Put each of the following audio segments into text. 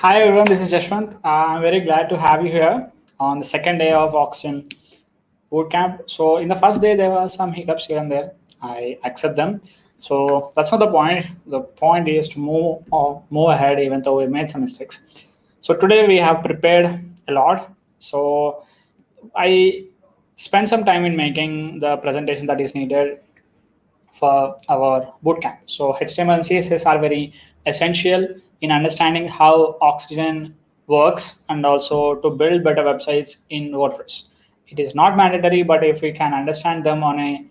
Hi everyone, this is Jashwant. I'm very glad to have you here on the second day of Oxygen Bootcamp. So in the first day, there were some hiccups here and there. I accept them. So that's not the point. The point is to move ahead, even though we made some mistakes. So today we have prepared a lot. So I spent some time in making the presentation that is needed for our bootcamp. So HTML and CSS are very essential in understanding how Oxygen works and also to build better websites in WordPress. It is not mandatory, but if we can understand them on a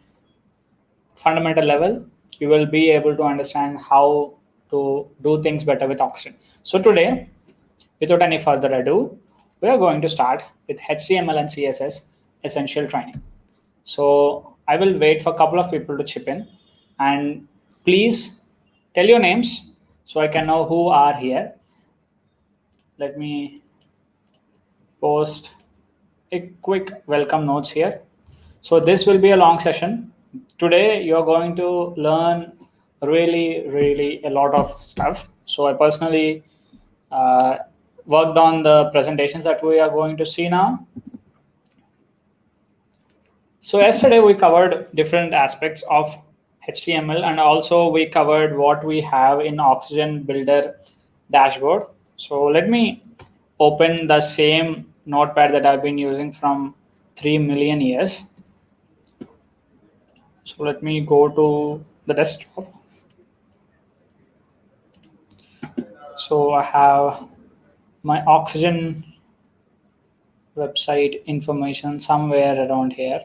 fundamental level, we will be able to understand how to do things better with Oxygen. So today, without any further ado, we are going to start with HTML and CSS essential training. So I will wait for a couple of people to chip in, and please tell your names so I can know who are here. Let me post a quick welcome notes here. So this will be a long session. Today you're going to learn really a lot of stuff. So I personally worked on the presentations that we are going to see now. So yesterday we covered different aspects of HTML, and also we covered what we have in Oxygen Builder dashboard. So let me open the same notepad that I've been using from 3 million years. So let me go to the desktop. So I have my Oxygen website information somewhere around here.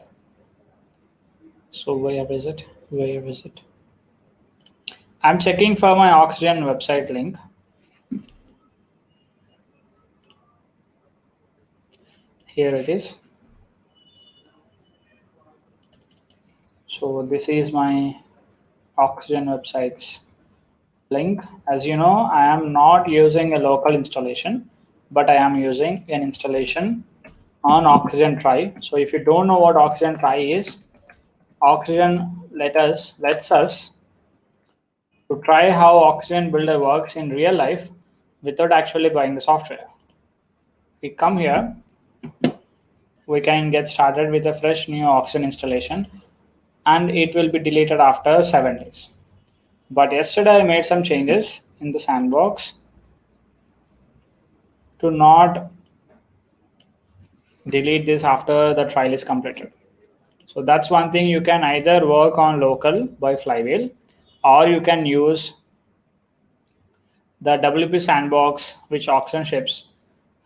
So where is it? I'm checking for my Oxygen website link. Here it is. So this is my Oxygen websites link. As you know, I am not using a local installation, but I am using an installation on Oxygen Try. So if you don't know what Oxygen Try is, Oxygen lets us to try how Oxygen Builder works in real life without actually buying the software. We come here, we can get started with a fresh new Oxygen installation, and it will be deleted after 7 days. But yesterday I made some changes in the sandbox to not delete this after the trial is completed. So that's one thing. You can either work on local by Flywheel, or you can use the WP sandbox which Oxygen ships.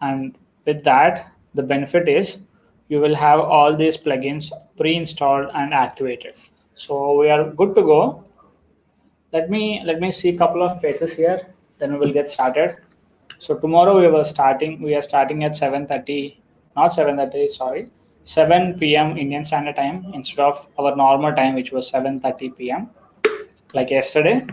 And with that, the benefit is you will have all these plugins pre-installed and activated. So we are good to go. Let me see a couple of faces here, then we will get started. So tomorrow we are starting at 7:30, not 7:30, sorry, 7 p.m. Indian Standard Time instead of our normal time, which was 7:30 p.m. like yesterday.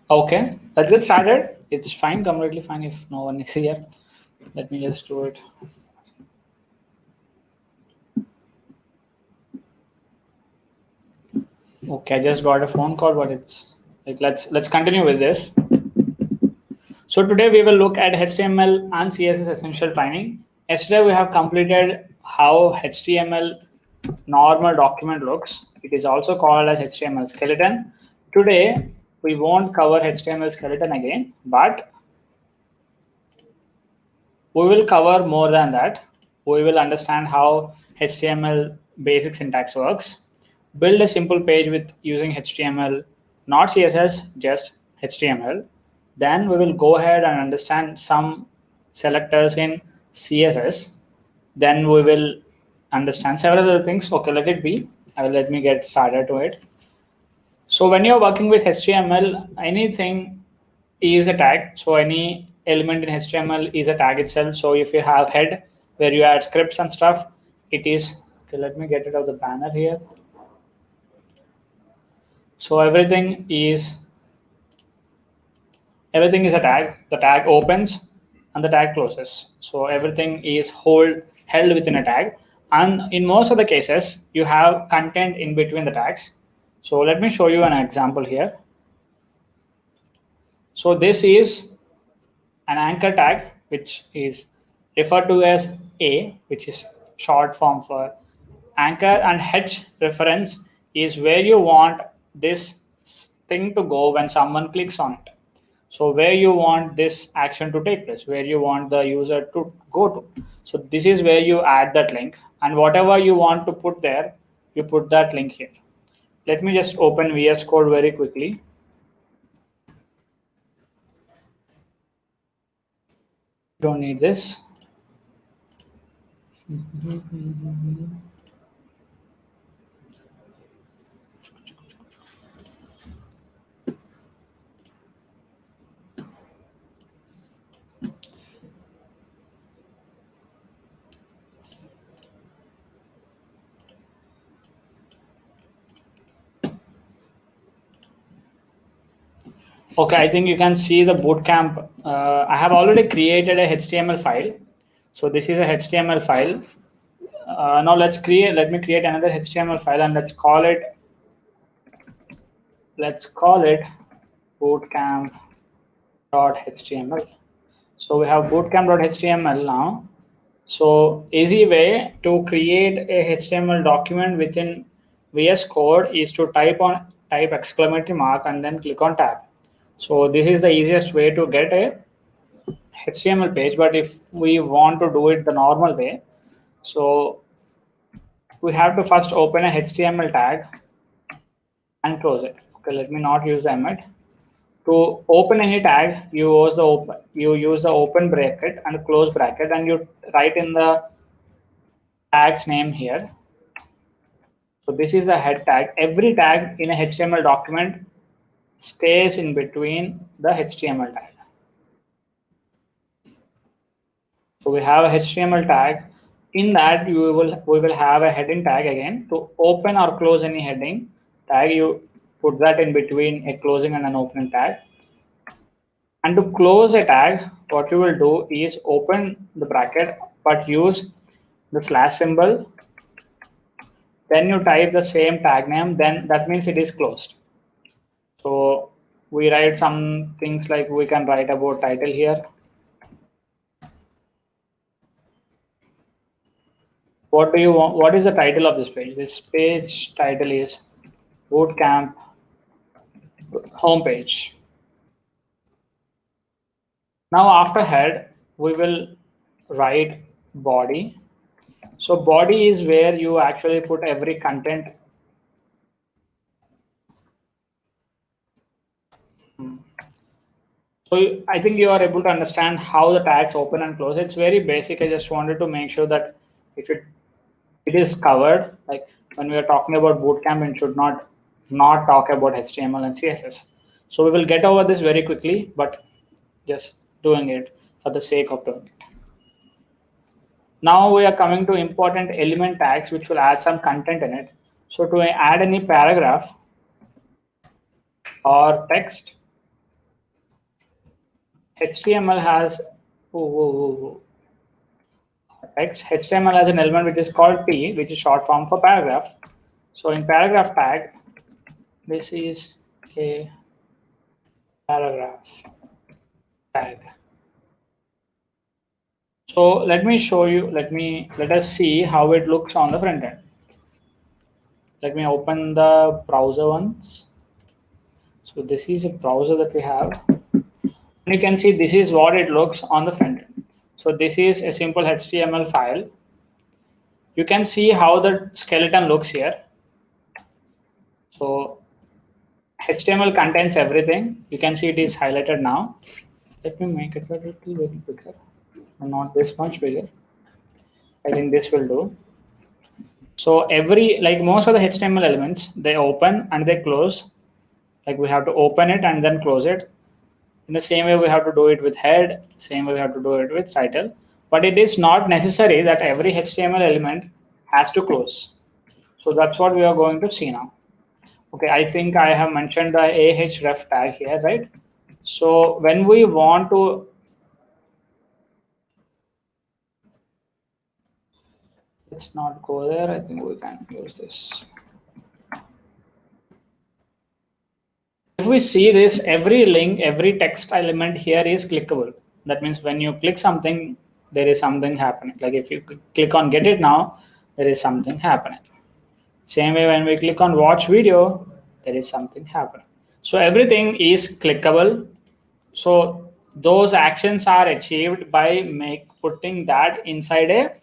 Okay, let's get started. It's fine, completely fine if no one is here. Let me just do it. Okay, I just got a phone call, but it's like let's continue with this. So today we will look at HTML and CSS essential training. Yesterday we have completed how HTML normal document looks. It is also called as HTML skeleton. Today we won't cover HTML skeleton again, but we will cover more than that. We will understand how HTML basic syntax works, build a simple page with using HTML, not CSS, just HTML. Then we will go ahead and understand some selectors in CSS. Then we will understand several other things. Okay, let it be. Let me get started to it. So when you're working with HTML, anything is a tag. So any element in HTML is a tag itself. So if you have head where you add scripts and stuff, it is, okay, let me get rid of the banner here. So everything is a tag. The tag opens and the tag closes. So everything is held within a tag. And in most of the cases, you have content in between the tags. So let me show you an example here. So this is an anchor tag, which is referred to as A, which is short form for anchor, and H reference is where you want this thing to go when someone clicks on it. So where you want this action to take place, where you want the user to go to. So this is where you add that link, and whatever you want to put there, you put that link here. Let me just open VS Code very quickly. Don't need this. Okay, I think you can see the bootcamp. I have already created a HTML file. So this is a HTML file. Now let me create another HTML file, and let's call it bootcamp.html. So we have bootcamp.html now. So easy way to create a HTML document within VS Code is to type exclamatory mark and then click on tab. So this is the easiest way to get a HTML page. But if we want to do it the normal way, so we have to first open a HTML tag and close it. Okay, let me not use emmet. To open any tag, you use the open bracket and close bracket, and you write in the tag's name here. So this is a head tag. Every tag in a HTML document stays in between the HTML tag. So we have a HTML tag. In that, we will have a heading tag again. To open or close any heading tag, you put that in between a closing and an opening tag. And to close a tag, what you will do is open the bracket, but use the slash symbol. Then you type the same tag name, then that means it is closed. So we write some things like we can write about title here. What do you want? What is the title of this page? This page title is Bootcamp homepage. Now after head, we will write body. So body is where you actually put every content. So I think you are able to understand how the tags open and close. It's very basic. I just wanted to make sure that if it is covered, like when we are talking about bootcamp, it should not talk about HTML and CSS. So we will get over this very quickly, but just doing it for the sake of doing it. Now we are coming to important element tags, which will add some content in it. So to add any paragraph or text, HTML has text. HTML has an element which is called P, which is short form for paragraph. So in paragraph tag, this is a paragraph tag. So let me show you. Let us see how it looks on the front end. Let me open the browser once. So this is a browser that we have. And you can see this is what it looks on the front end. So this is a simple HTML file. You can see how the skeleton looks here. So HTML contains everything. You can see it is highlighted now. Let me make it a little bit bigger, not this much bigger. I think this will do. So like most of the HTML elements, they open and they close Like we have to open it and then close it. In the same way, we have to do it with head. Same way, we have to do it with title. But it is not necessary that every HTML element has to close. So that's what we are going to see now. Okay, I think I have mentioned the ahref tag here, right? So when we want to, let's not go there. I think we can use this. If we see this, every link, every text element here is clickable. That means when you click something, there is something happening. Like if you click on get it now, there is something happening. Same way when we click on watch video, there is something happening. So everything is clickable. So those actions are achieved by putting that inside a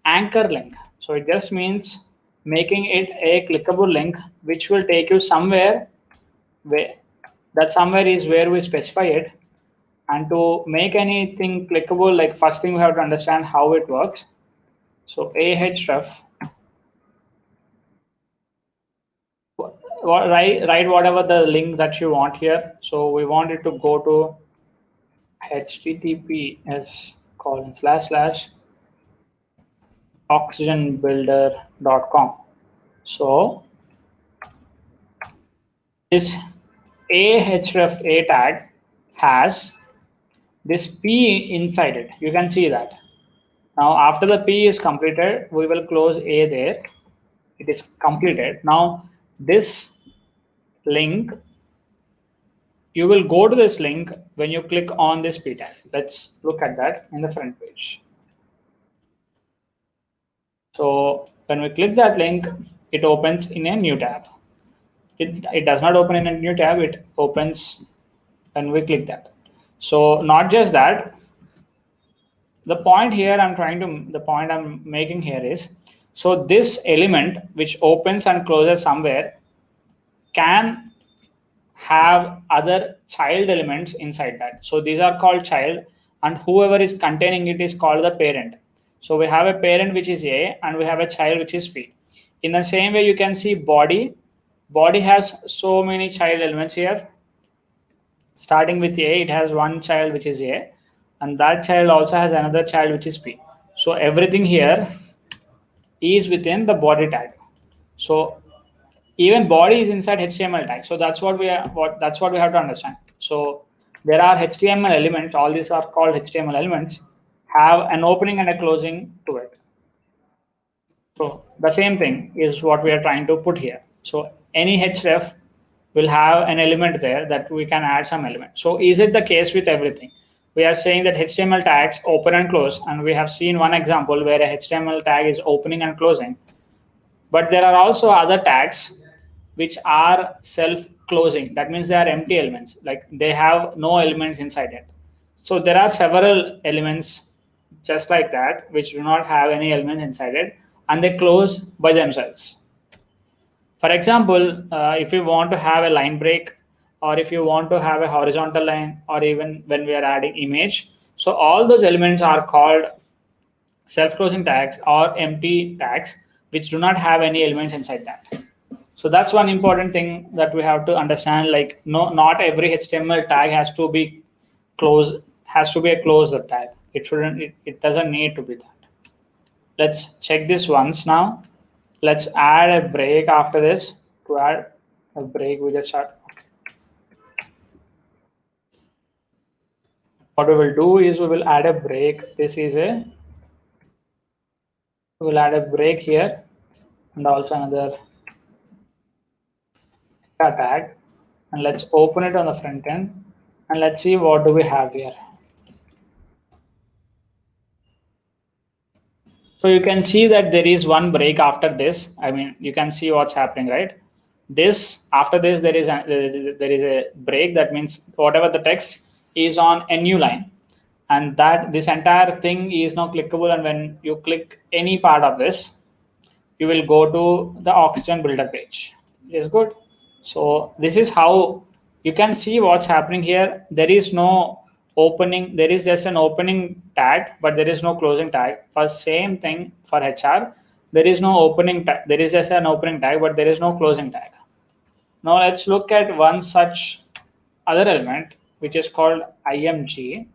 anchor link. So it just means making it a clickable link, which will take you somewhere where that somewhere is where we specify it. And to make anything clickable, like first thing we have to understand how it works. So ahref, write whatever the link that you want here. So we want it to go to https://oxygenbuilder.com. So this ahref a tag has this p inside it. You can see that. Now after the p is completed, we will close a there. It is completed. Now this link, you will go to this link when you click on this p tag. Let's look at that in the front page. So when we click that link, it opens in a new tab. It does not open in a new tab, it opens when we click that. So not just that, the point I'm making here is, so this element which opens and closes somewhere can have other child elements inside that. So these are called child, and whoever is containing it is called the parent. So we have a parent which is A and we have a child which is P. In the same way, you can see body. Body has so many child elements here. Starting with A, it has one child which is A, and that child also has another child which is P. So everything here is within the body tag. So even body is inside HTML tag. So that's what we have to understand. So there are HTML elements. All these are called HTML elements. Have an opening and a closing to it. So the same thing is what we are trying to put here. So any href will have an element there that we can add some element. So is it the case with everything? We are saying that HTML tags open and close, and we have seen one example where a HTML tag is opening and closing. But there are also other tags which are self-closing. That means they are empty elements, like they have no elements inside it. So there are several elements just like that which do not have any elements inside it, and they close by themselves. For example, if you want to have a line break, or if you want to have a horizontal line, or even when we are adding image, so all those elements are called self-closing tags or empty tags which do not have any elements inside that. So that's one important thing that we have to understand. Like, not every HTML tag has to be closed, has to be a closed tag. It shouldn't. It doesn't need to be that. Let's check this once now. Let's add a break after this. To add a break, we just start. What we will do is we will add a break. We will add a break here, and also another tag, and let's open it on the front end, and let's see what do we have here. So you can see that there is one break after this. I mean, you can see what's happening, right? After this there is a break. That means whatever the text is on a new line, and that this entire thing is now clickable. And when you click any part of this, you will go to the Oxygen Builder page. It is good. So this is how you can see what's happening here. There is no opening. There is just an opening tag, but there is no closing tag. For same thing for HR, there is no opening tag. There is just an opening tag, but there is no closing tag. Now let's look at one such other element, which is called img.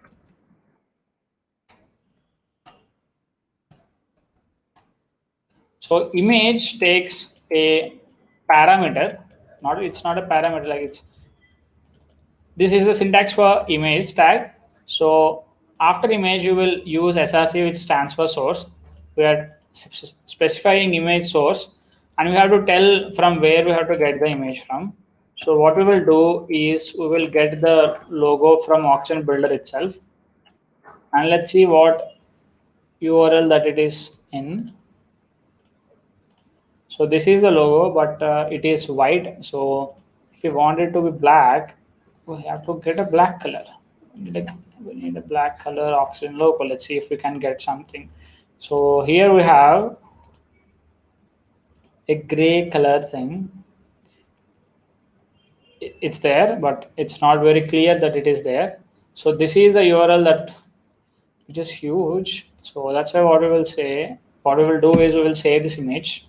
So image takes a parameter, it's not a parameter, like this is the syntax for image tag. So after image, you will use src, which stands for source. We are specifying image source, and we have to tell from where we have to get the image from. So what we will do is we will get the logo from auction builder itself, and let's see what URL that it is in. So this is the logo, but it is white. So if you want it to be black, we have to get a black color. We need a black color auction logo. Let's see if we can get something. So here we have a gray color thing. It's there, but it's not very clear that it is there. So this is the URL that which is huge. So that's why what we will say, what we will do is we will save this image.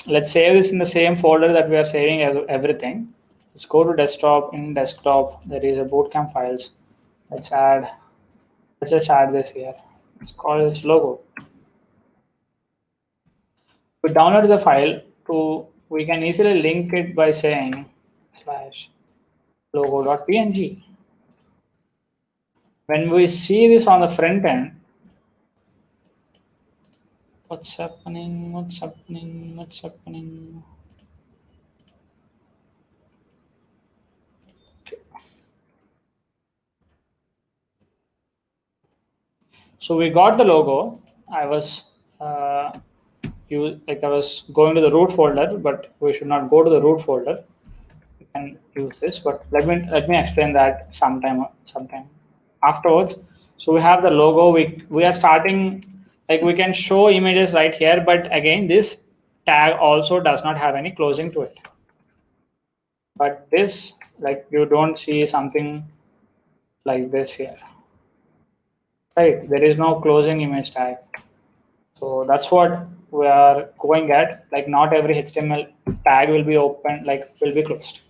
Let's save this in the same folder that we are saving everything. Let's go to desktop. In desktop, there is a bootcamp files. Let's just add this here. Let's call this logo. We download the file we can easily link it by saying /logo.png. When we see this on the front end, what's happening? So we got the logo. I was going to the root folder, but we should not go to the root folder. We can use this, but let me explain that sometime afterwards. So we have the logo. We are starting, like, we can show images right here, but again, this tag also does not have any closing to it. But this, like, you don't see something like this here. Right, there is no closing image tag. So that's what we are going at. Like, not every HTML tag will be open, like will be closed.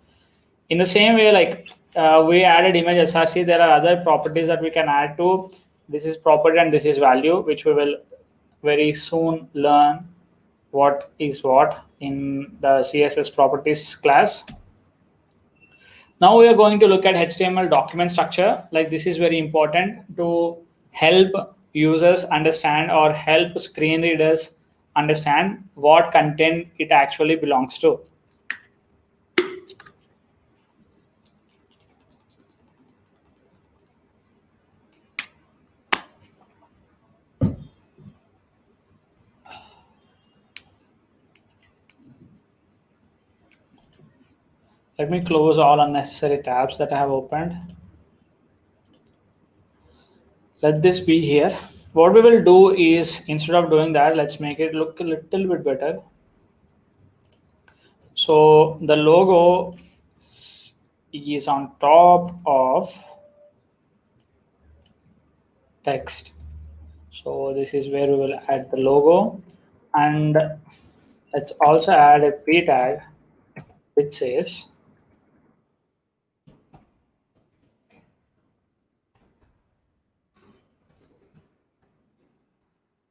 In the same way, like we added image src, there are other properties that we can add to. This is property and this is value, which we will very soon learn what is what in the CSS properties class. Now we are going to look at HTML document structure. Like, this is very important to help users understand or help screen readers understand what content it actually belongs to. Let me close all unnecessary tabs that I have opened. Let this be here. What we will do is, instead of doing that, let's make it look a little bit better. So the logo is on top of text. So this is where we will add the logo, and let's also add a p tag which says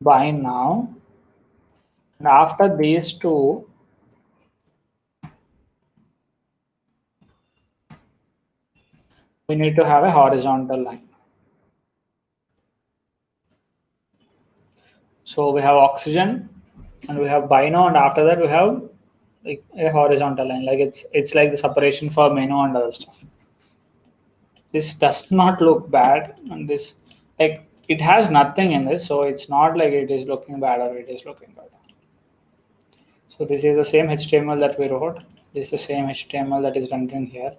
buy now. And after these two, we need to have a horizontal line. So we have oxygen and we have buy now, and after that we have like a horizontal line. Like, it's like the separation for menu and other stuff. This does not look bad, and this, like, it has nothing in this, so it's not like it is looking bad or it is looking good. So this is the same HTML that we wrote. This is the same HTML that is rendering here.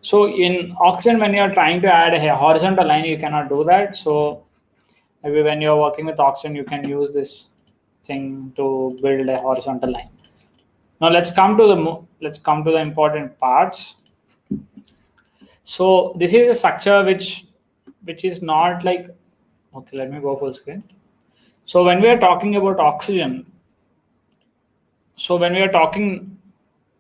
So in auction, when you're trying to add a horizontal line, you cannot do that. So maybe when you're working with auction, you can use this thing to build a horizontal line. Now let's come to the important parts. So this is a structure which which is not like, okay, let me go full screen. So when we are talking about oxygen, so when we are talking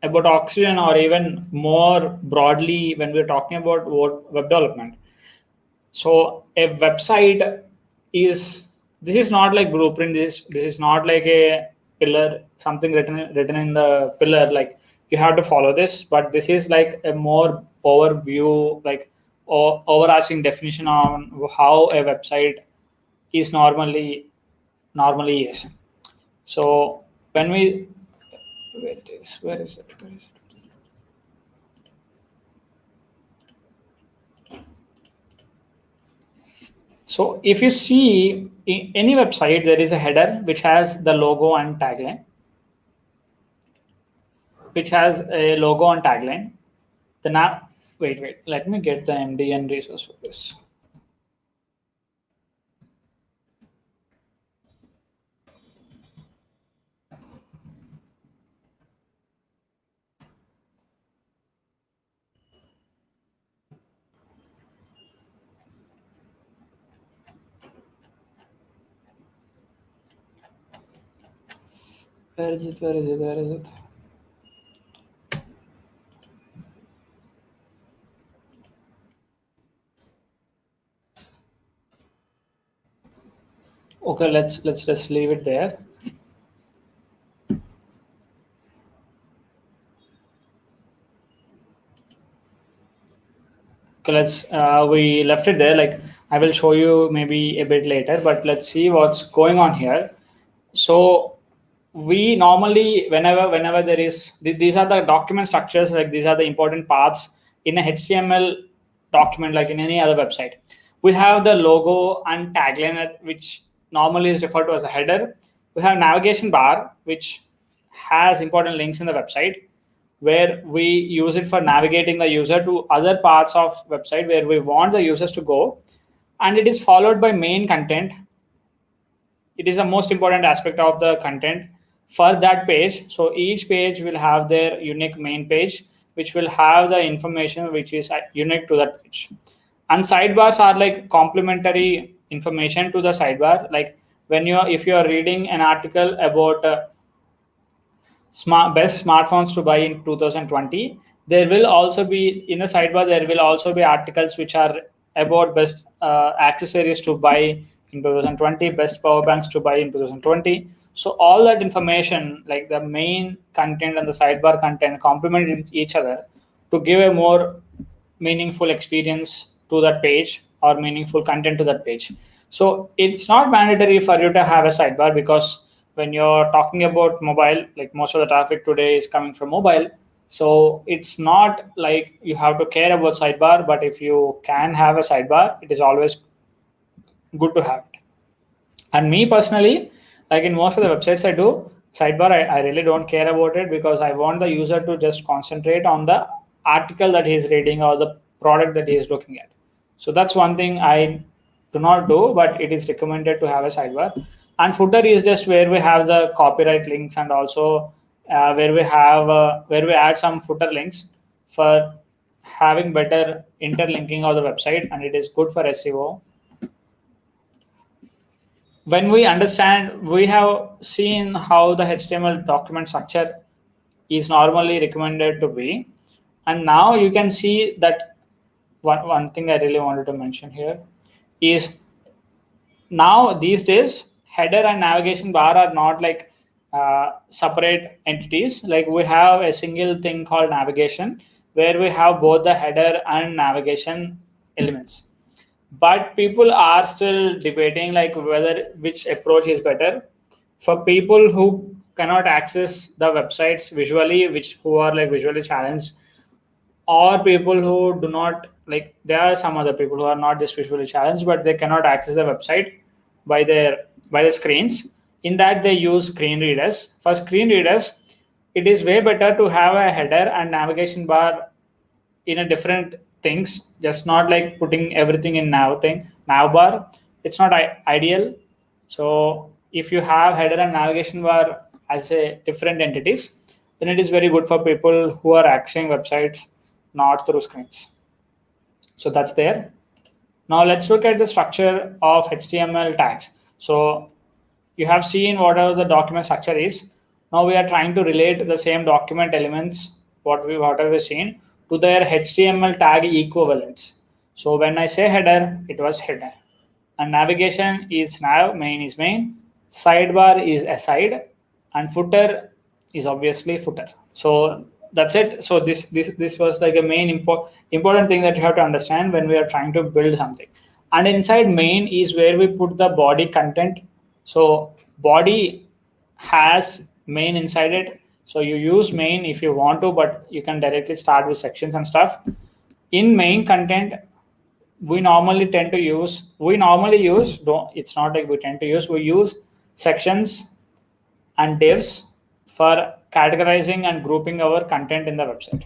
about oxygen, or even more broadly, when we're talking about web development, so a website is, this is not like blueprint, this is not like a pillar, something written in the pillar, like you have to follow this, but this is like a more overview, like overarching definition on how a website is normally is. So when we, where is it? So if you see in any website, there is a header which has the logo and tagline, The now, wait, let me get the MDN resource for this. Where is it? Okay, let's just leave it there. Okay, we left it there. Like I will show you maybe a bit later, but let's see what's going on here. So we normally, whenever there is, these are the document structures, like these are the important parts in a HTML document, like in any other website. We have the logo and tagline, which normally is referred to as a header. We have navigation bar, which has important links in the website, where we use it for navigating the user to other parts of website where we want the users to go. And it is followed by main content. It is the most important aspect of the content for that page. So each page will have their unique main page, which will have the information which is unique to that page. And sidebars are like complementary information to the sidebar. Like if you are reading an article about best smartphones to buy in 2020, there will also be in the sidebar, there will also be articles which are about best accessories to buy in 2020, best power banks to buy in 2020. So all that information, like the main content and the sidebar content, complement each other to give a more meaningful experience to that page or meaningful content to that page. So it's not mandatory for you to have a sidebar, because when you're talking about mobile, like most of the traffic today is coming from mobile. So it's not like you have to care about sidebar, but if you can have a sidebar, it is always good to have it. And me personally, like in most of the websites I do, sidebar, I really don't care about it, because I want the user to just concentrate on the article that he's reading or the product that he is looking at. So that's one thing I do not do, but it is recommended to have a sidebar. And footer is just where we have the copyright links, and also where we add some footer links for having better interlinking of the website, and it is good for SEO. When we understand, we have seen how the HTML document structure is normally recommended to be. And now you can see that one thing I really wanted to mention here is, now these days, header and navigation bar are not like separate entities. Like we have a single thing called navigation, where we have both the header and navigation elements. But people are still debating like which approach is better for people who cannot access the websites visually, who are like visually challenged, or people who do not, like there are some other people who are not just visually challenged, but they cannot access the website by the screens. In that, they use screen readers. For screen readers, it is way better to have a header and navigation bar in a different things, just not like putting everything in nav bar. It's not ideal. So if you have header and navigation bar as a different entities, then it is very good for people who are accessing websites not through screens. So that's there. Now let's look at the structure of HTML tags. So you have seen whatever the document structure is. Now we are trying to relate the same document elements, whatever we've seen, to their HTML tag equivalents. So when I say header, it was header. And navigation is nav, main is main, sidebar is aside, and footer is obviously footer. So that's it. So this was like a main important thing that you have to understand when we are trying to build something. And inside main is where we put the body content. So body has main inside it. So you use main if you want to, but you can directly start with sections and stuff. In main content, we normally use, don't, it's not like we tend to use, we use sections and divs for categorizing and grouping our content in the website.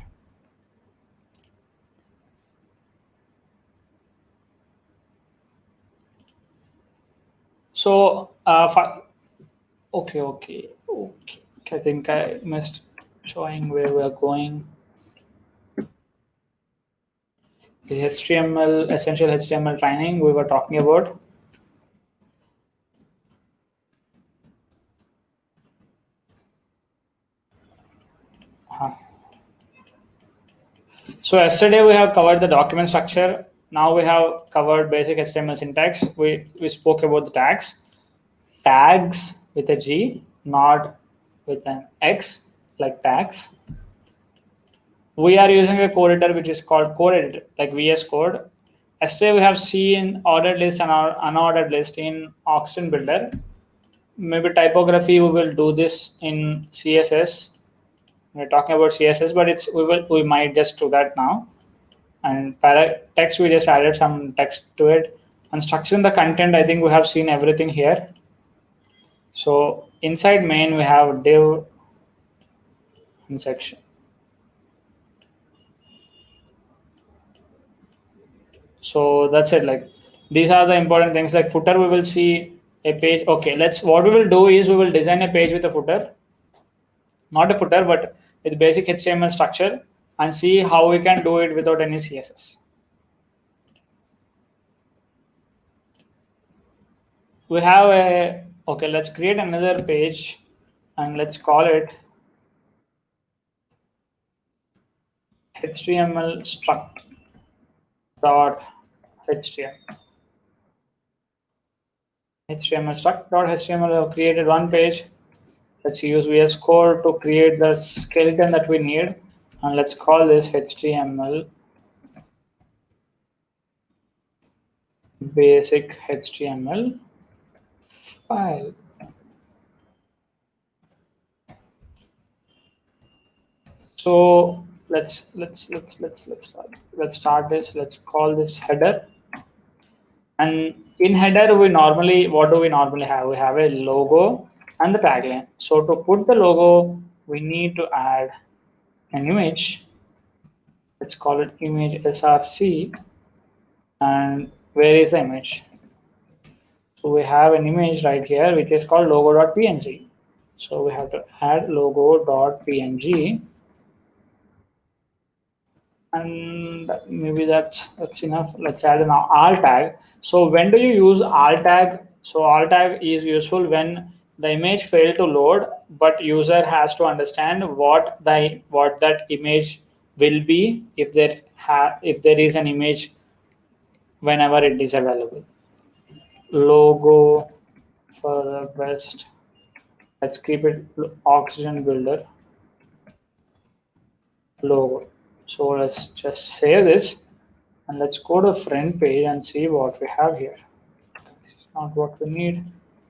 So okay, I think I missed showing where we are going. The HTML, essential HTML training we were talking about. So yesterday we have covered the document structure. Now we have covered basic HTML syntax. We spoke about the tags. Tags with a G, not with an X, like tags. We are using a code editor which is called code editor, like VS Code. Yesterday we have seen ordered list and unordered list in Oxygen Builder. Maybe typography we will do this in CSS. We're talking about CSS, but we might just do that now. And para text, we just added some text to it. And structuring the content, I think we have seen everything here. So inside main, we have div and section. So that's it. Like these are the important things. Like footer, we will see a page. Okay, what we will do is we will design a page with a footer, not a footer, but with basic HTML structure, and see how we can do it without any CSS. We have okay, let's create another page and let's call it HTML struct dot HTML. HTML struct dot HTML. We have created one page. Let's use VS Code to create the skeleton that we need, and let's call this HTML basic HTML file. So let's start this. Let's call this header. And in header, what do we normally have? We have a logo and the tagline. So to put the logo, we need to add an image. Let's call it image src. And where is the image? So we have an image right here, which is called logo.png. So we have to add logo.png. And maybe that's enough. Let's add an alt tag. So when do you use alt tag? So alt tag is useful when the image failed to load, but user has to understand what that image will be if there is an image whenever it is available. Logo for the best. Let's keep it Oxygen Builder logo. So let's just save this and let's go to front page and see what we have here. This is not what we need.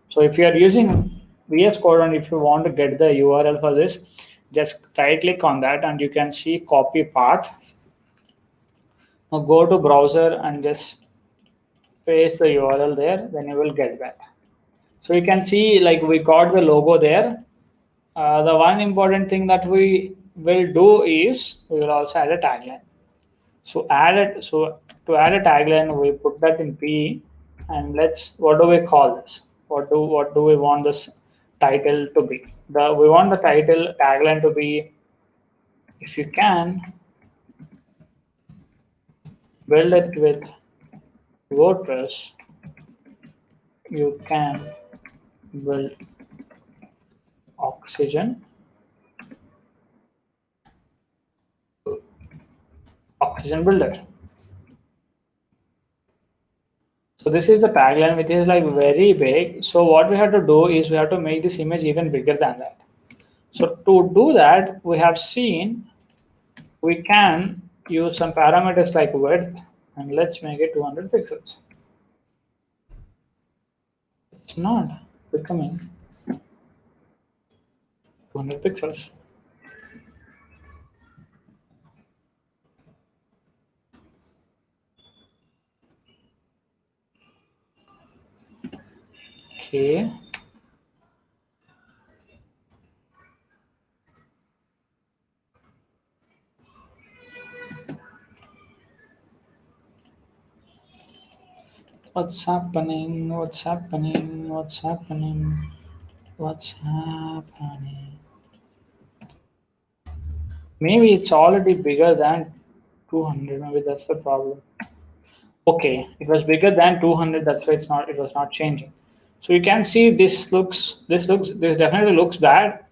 So if you are using VS Code and if you want to get the URL for this, just right click on that and you can see copy path. Now go to browser and just paste the URL there, then you will get that. So you can see like we got the logo there. The one important thing that we will do is we will also add a tagline. So to add a tagline, we put that in P, and what do we call this? What do we want this title to be? We want the title tagline to be, if you can, build it with WordPress, you can build Oxygen Builder. So this is the tagline, which is like very big. So what we have to do is we have to make this image even bigger than that. So to do that, we have seen we can use some parameters like width, and let's make it 200 pixels. It's not becoming 200 pixels. Okay. What's happening? What's happening? What's happening? What's happening? Maybe it's already bigger than 200. Maybe that's the problem. Okay, it was bigger than 200. That's why it was not changing. So you can see this definitely looks bad,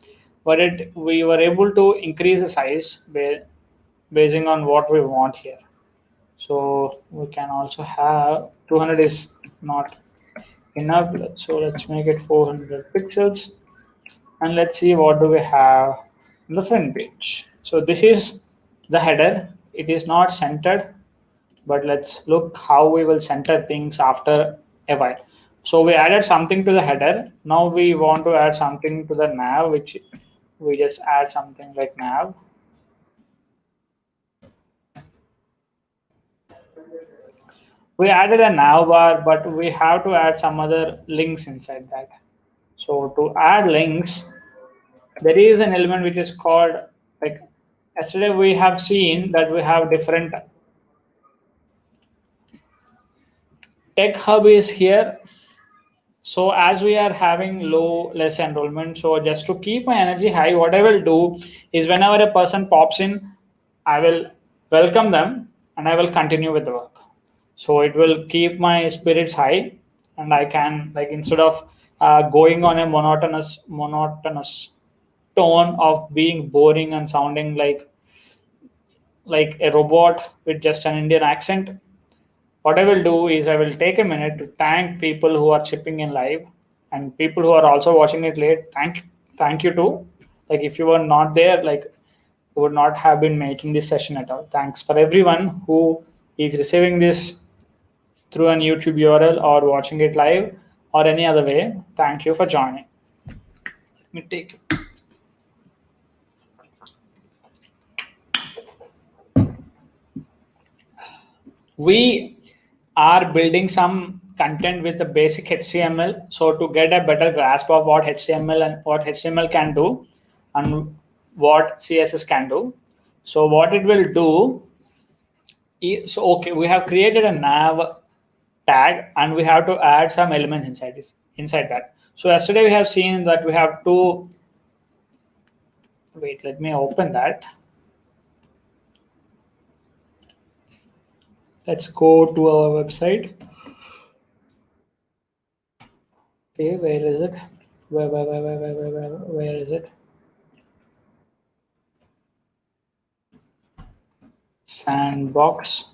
but we were able to increase the size basing on what we want here. So we can also have 200 is not enough. So let's make it 400 pixels, and let's see what do we have in the front page. So this is the header. It is not centered, but let's look how we will center things after a while. So we added something to the header. Now we want to add something to the nav, which we just add something like nav. We added a nav bar, but we have to add some other links inside that. So to add links, there is an element which is called, like yesterday we have seen that we have different tech hub is here. So as we are having less enrollment, so just to keep my energy high, what I will do is whenever a person pops in, I will welcome them and I will continue with the work. So it will keep my spirits high, and I can, like, instead of going on a monotonous tone of being boring and sounding like a robot with just an Indian accent, what I will do is I will take a minute to thank people who are chipping in live, and people who are also watching it late. Thank you too. Like if you were not there, like you would not have been making this session at all. Thanks for everyone who is receiving this through an YouTube URL or watching it live or any other way. Thank you for joining. Let me take it. We are building some content with the basic HTML. So to get a better grasp of what HTML can do and what CSS can do. So what it will do is, so okay, we have created a nav tag and we have to add some elements inside that. So yesterday we have seen that we have to wait. Let me open that. Let's go to our website. Okay, where is it? Where is it? Sandbox.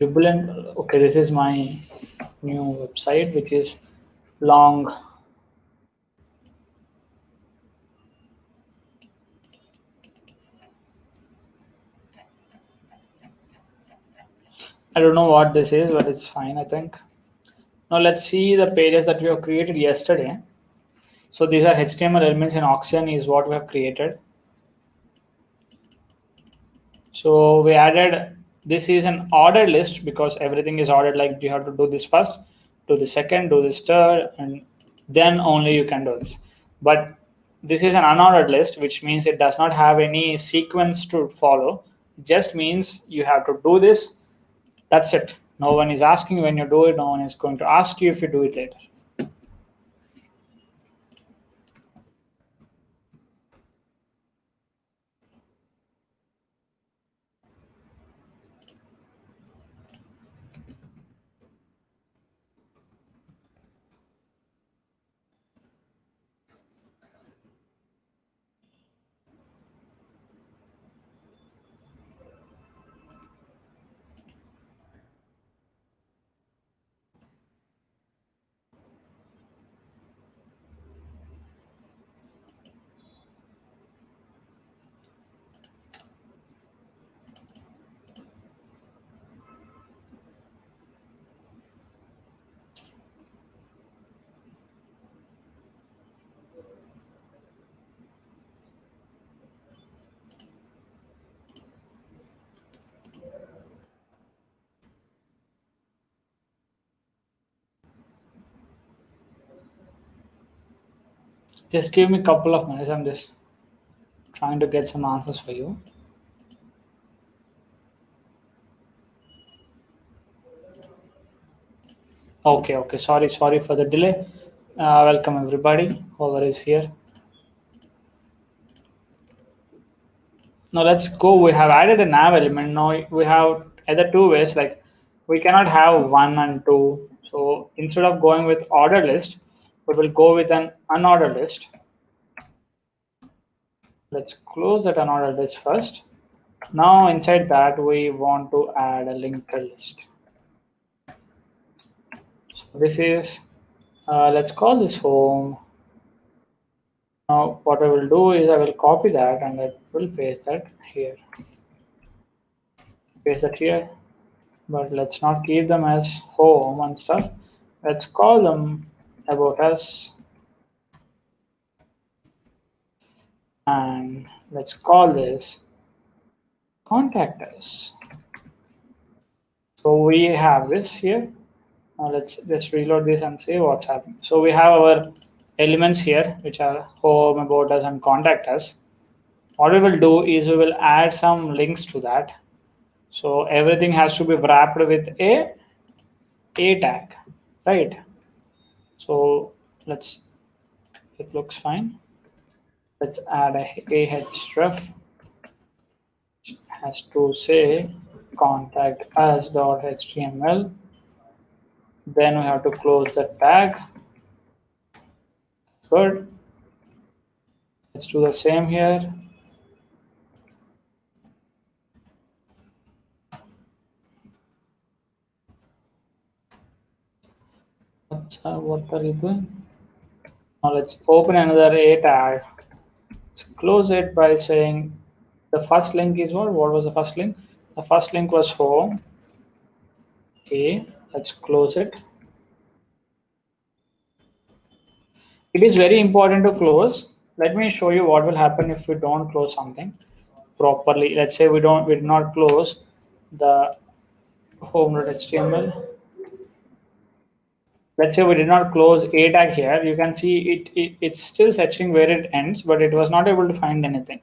Jubilant. Okay, this is my new website, which is long. I don't know what this is, but it's fine, I think. Now let's see the pages that we have created yesterday. So these are HTML elements in Oxygen is what we have created. So we added, this is an ordered list because everything is ordered, like you have to do this first, do the second, do this third, and then only you can do this. But this is an unordered list, which means it does not have any sequence to follow. It just means you have to do this. That's it. No one is asking when you do it. No one is going to ask you if you do it later. Just give me a couple of minutes. I'm just trying to get some answers for you. Okay. Sorry for the delay. Welcome everybody. Whoever is here. Now let's go. We have added a nav element. Now we have either two ways. Like we cannot have one and two. So instead of going with ordered list, we will go with an unordered list. Let's close that unordered list first. Now inside that we want to add a linked list. So this is let's call this home. Now what I will do is I will copy that and I will paste that here. Paste that here. But let's not keep them as home and stuff. Let's call them about us and let's call this contact us. So we have this here. Now let's just reload this and see what's happening. So we have our elements here, which are home, about us, and contact us. What we will do is we will add some links to that. So everything has to be wrapped with a tag, right? So it looks fine. Let's add a href, which has to say contact us.html. Then we have to close the tag. Good. Let's do the same here. What are you doing? Now let's open another a tag. Let's close it by saying the first link is what? What was the first link? The first link was home. Okay, let's close it. It is very important to close. Let me show you what will happen if we don't close something properly. Let's say we did not close the home.html. Let's say we did not close a tag here. You can see it's still searching where it ends, but it was not able to find anything.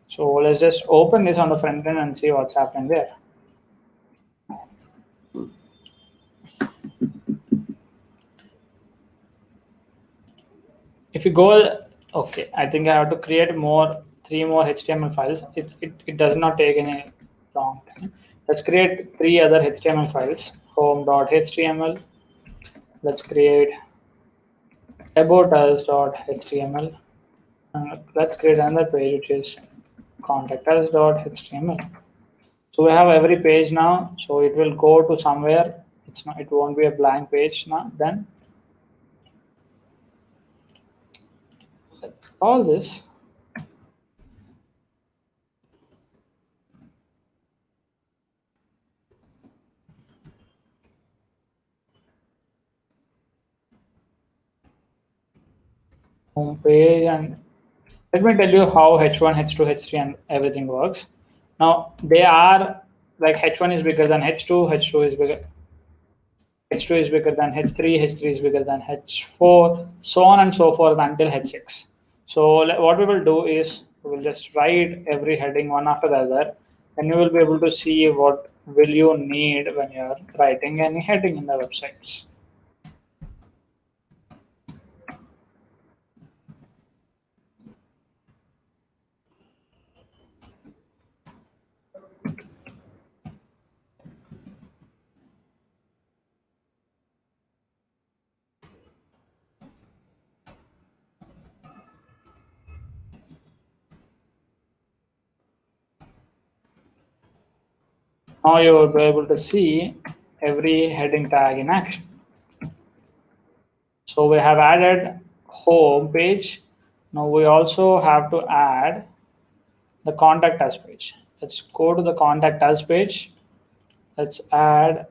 So let's just open this on the front end and see what's happening there. If you go, okay, I think I have to create three more HTML files. It does not take any long time. Let's create three other HTML files. Home.html. Let's create aboutus.html. Let's create another page which is contactus.html. So we have every page now. So it will go to somewhere. It won't be a blank page now. Then let's call this home page. And let me tell you how H1, H2, H3 and everything works. Now they are like H1 is bigger than H2, H2 is bigger than H3, H3 is bigger than H4, so on and so forth until H6. So what we will do is we will just write every heading one after the other, and you will be able to see what will you need when you are writing any heading in the websites. Now you will be able to see every heading tag in action. So we have added home page. Now we also have to add the contact us page. Let's go to the contact us page. Let's add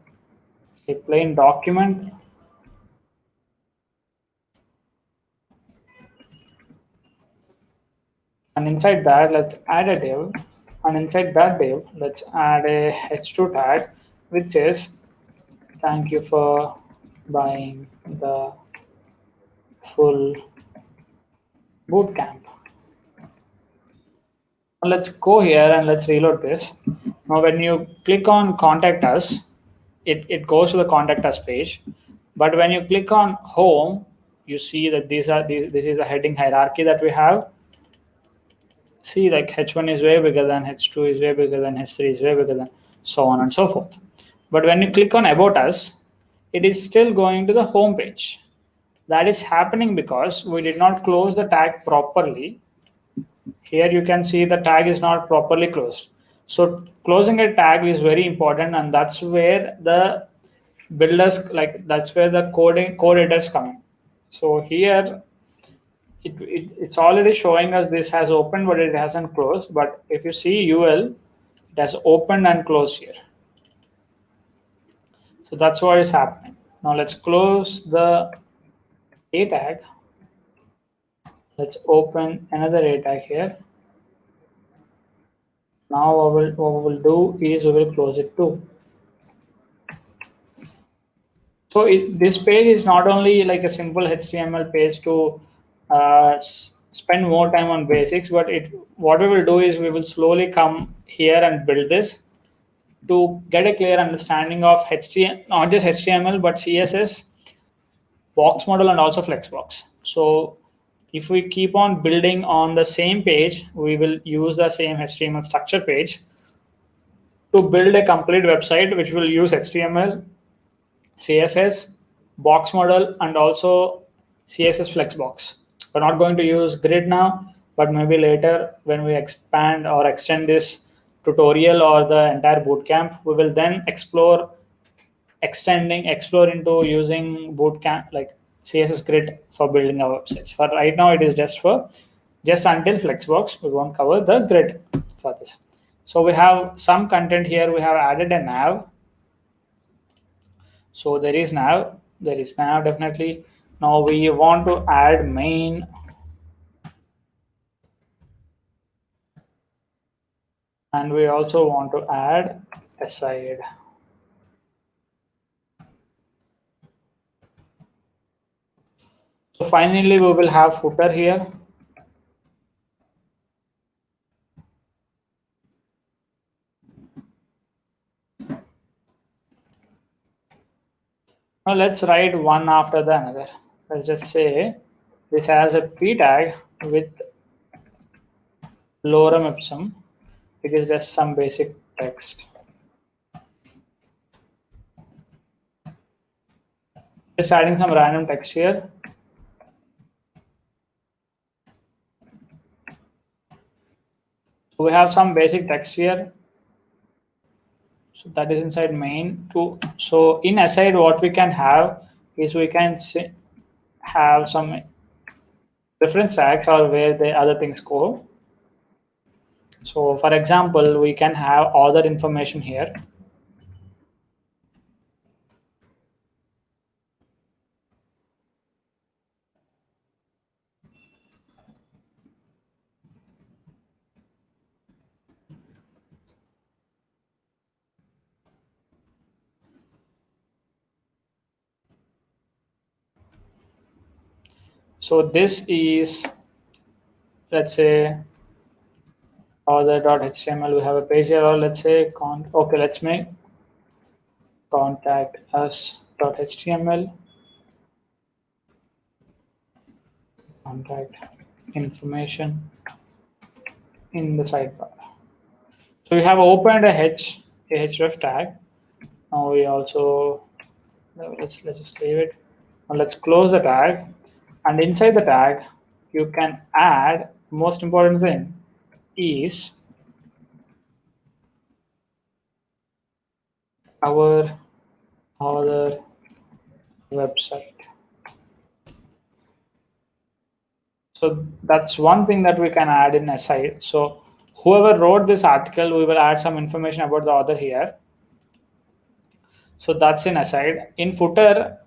a plain document. And inside that, let's add a div. And inside that div, let's add a h2 tag, which is thank you for buying the full bootcamp. Now let's go here and let's reload this. Now when you click on contact us, it goes to the contact us page. But when you click on home, you see that this is a heading hierarchy that we have. See, like H1 is way bigger than H2 is way bigger than H3 is way bigger than so on and so forth. But when you click on about us, it is still going to the home page. That is happening because we did not close the tag properly. Here you can see the tag is not properly closed. So closing a tag is very important, and that's where the builders, like that's where the code editors come in. So here it's already showing us this has opened, but it hasn't closed. But if you see UL, it has opened and closed here. So that's what is happening. Now let's close the A tag. Let's open another A tag here. Now what we will do is we will close it too. So this page is not only like a simple HTML page to spend more time on basics, but what we will do is we will slowly come here and build this to get a clear understanding of HTML, not just HTML, but CSS, box model, and also Flexbox. So if we keep on building on the same page, we will use the same HTML structure page to build a complete website, which will use HTML, CSS, box model, and also CSS Flexbox. We're not going to use grid now, but maybe later when we expand or extend this tutorial or the entire bootcamp, we will then explore into using bootcamp like CSS grid for building our websites. For right now, it is just until Flexbox. We won't cover the grid for this. So we have some content here. We have added a nav. So there is nav definitely. Now we want to add main. And we also want to add aside. So finally, we will have footer here. Now let's write one after the another. Let's just say this has a p tag with lorem ipsum. It is just some basic text. Just adding some random text here. So we have some basic text here. So that is inside main too. So in aside, what we can have is we can have some reference tags or where the other things go. So for example, we can have other information here. So this is, let's say, other.html. We have a page here, or let's say, okay, let's make contact us.html. Contact information in the sidebar. So we have opened a href tag. Now we also let's just leave it. Now let's close the tag, and inside the tag you can add most important thing is our other website. So that's one thing that we can add in aside. So whoever wrote this article, we will add some information about the author here. So that's in aside. In footer,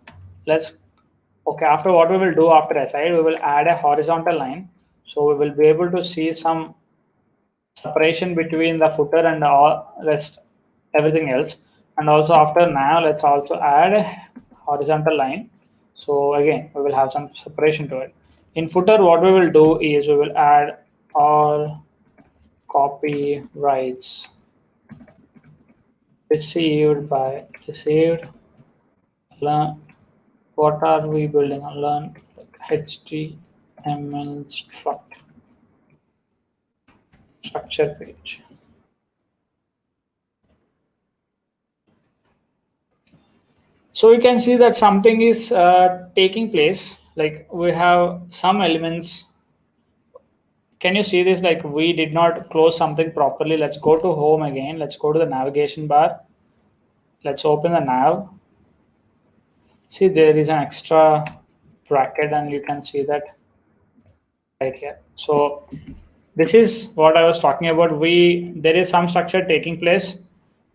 after what we will do after aside, we will add a horizontal line. So we will be able to see some separation between the footer and everything else. And also after now, let's also add a horizontal line. So again, we will have some separation to it. In footer, what we will do is we will add all copyrights received. Learn. What are we building on? Learn HTML structure page. So we can see that something is taking place. Like we have some elements. Can you see this? Like we did not close something properly. Let's go to home again. Let's go to the navigation bar. Let's open the nav. See, there is an extra bracket and you can see that right here. So this is what I was talking about. There is some structure taking place,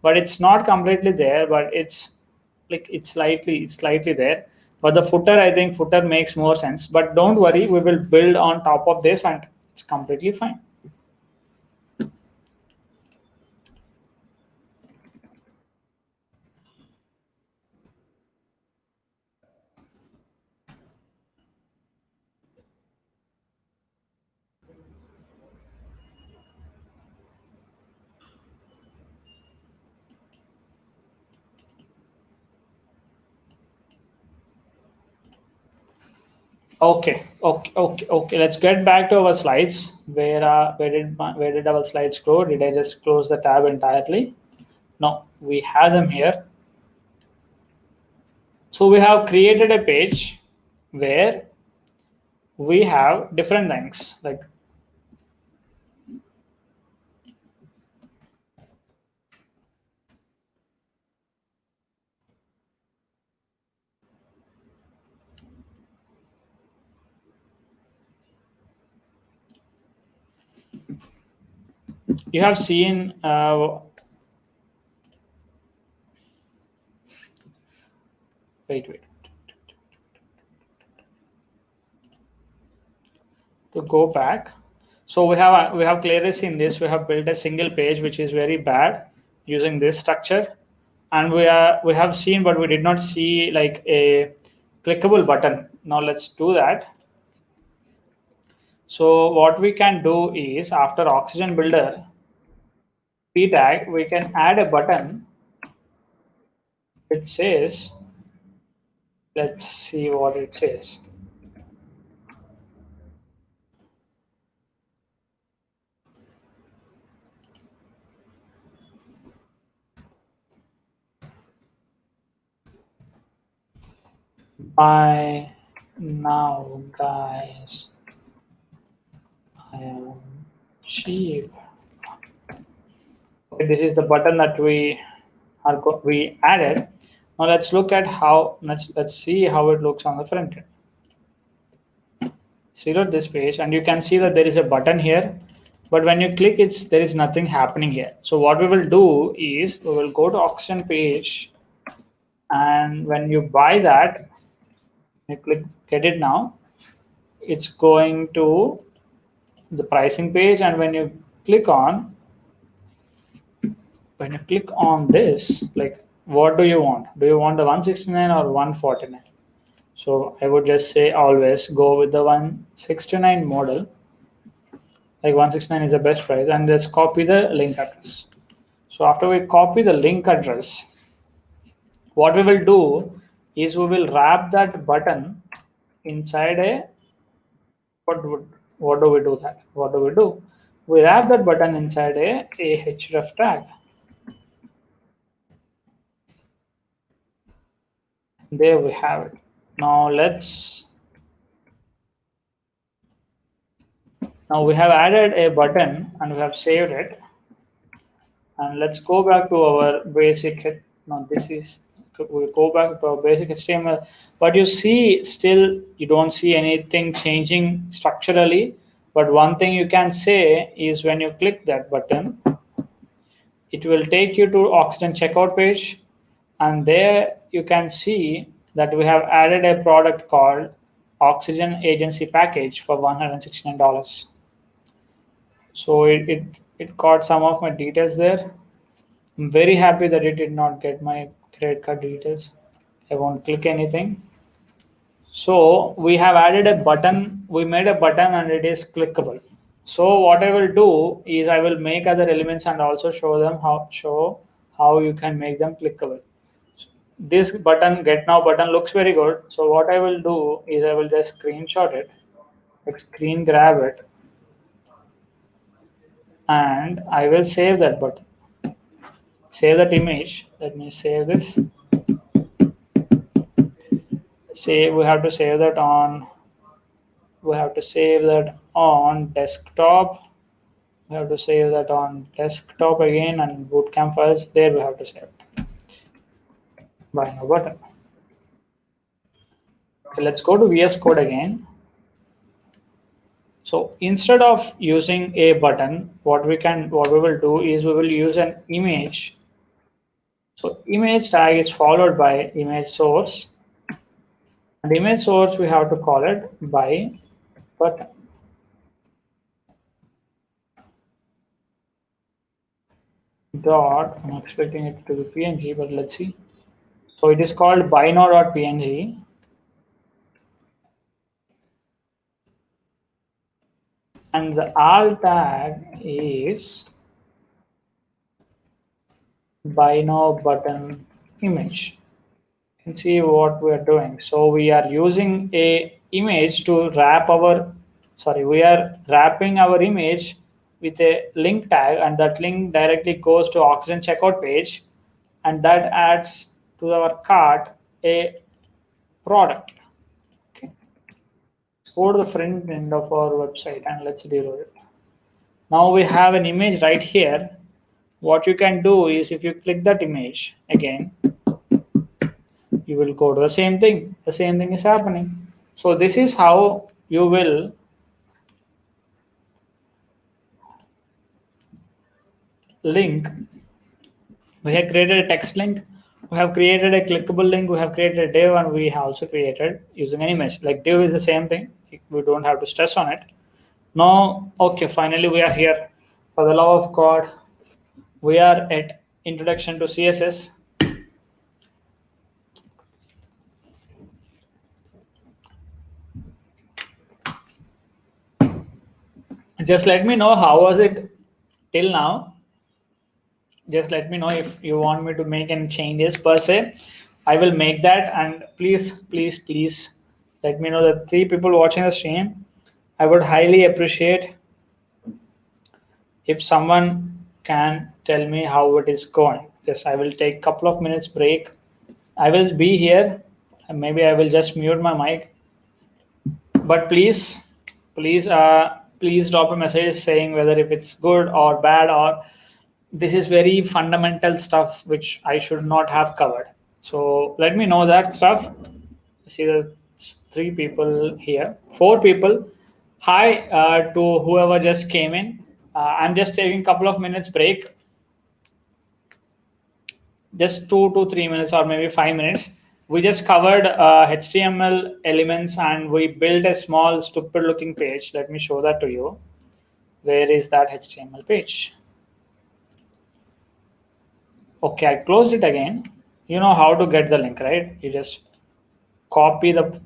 but it's not completely there, but it's slightly there. But the footer, I think footer makes more sense. But don't worry, we will build on top of this and it's completely fine. Okay. Let's get back to our slides. Where did our slides go? Did I just close the tab entirely? No, we have them here. So we have created a page where we have different things like you have seen. Wait. To go back. So we have clearly seen this. We have built a single page which is very bad using this structure, and we have seen, but we did not see like a clickable button. Now let's do that. So what we can do is after Oxygen Builder p tag, we can add a button which says, let's see what it says. Bye now, guys. I am cheap. Okay, this is the button that we added. Now let's look at how let's see how it looks on the front end. Reload this page and you can see that there is a button here, but when you click it, there is nothing happening here. So what we will do is we will go to auction page, and when you buy that, you click get it now. It's going to the pricing page, and when you click on this, like what do you want? Do you want the 169 or 149? So I would just say always go with the 169 model. Like 169 is the best price, and let's copy the link address. So after we copy the link address, what we will do is we will wrap that button inside a what do we do that? What do we do? We wrap that button inside a href tag. There we have it. Now we have added a button and we have saved it. And let's go back to our basic. Now we go back to our basic HTML. But you see, still you don't see anything changing structurally. But one thing you can say is when you click that button, it will take you to Oxygen checkout page, and there you can see that we have added a product called Oxygen Agency Package for $169. So it got some of my details there. I'm very happy that it did not get my credit card details. I won't click anything. So we have added a button, we made a button and it is clickable. So what I will do is I will make other elements and also show how you can make them clickable. This button, get now button, looks very good. So what I will do is I will just screenshot it, like screen grab it, and I will save that button. Save that image. Let me save this. Save, we have to save that on desktop. We have to save that on desktop again, and bootcamp files there we have to save it. By now button. Okay, let's go to VS Code again. So instead of using a button, what we will do is we will use an image. So image tag is followed by image source, and image source we have to call it by button. Dot, I'm expecting it to be PNG, but let's see. So it is called bino.png, and the alt tag is bino button image. You can see what we are doing. So we are using a image to we are wrapping our image with a link tag, and that link directly goes to Oxygen checkout page, and that adds to our cart a product. Okay. Let's go to the front end of our website and let's reload it. Now we have an image right here. What you can do is if you click that image again, you will go to the same thing. The same thing is happening. So this is how you will link. We have created a text link, we have created a clickable link, we have created a div, and we have also created using an image. Like div is the same thing. We don't have to stress on it. Now, okay, finally we are here. For the love of God, we are at Introduction to CSS. Just let me know how was it till now. Just let me know if you want me to make any changes per se. I will make that, and please let me know. The 3 people watching the stream, I would highly appreciate if someone can tell me how it is going. Yes, I will take a couple of minutes break. I will be here, and maybe I will just mute my mic, but please drop a message saying whether if it's good or bad, or this is very fundamental stuff which I should not have covered. So let me know that stuff. See the 3 people here, 4 people. Hi to whoever just came in. I'm just taking a couple of minutes break, just 2 to 3 minutes or maybe 5 minutes. We just covered HTML elements and we built a small stupid looking page. Let me show that to you. Where is that HTML page? Okay, I closed it again. You know how to get the link, right? You just copy the,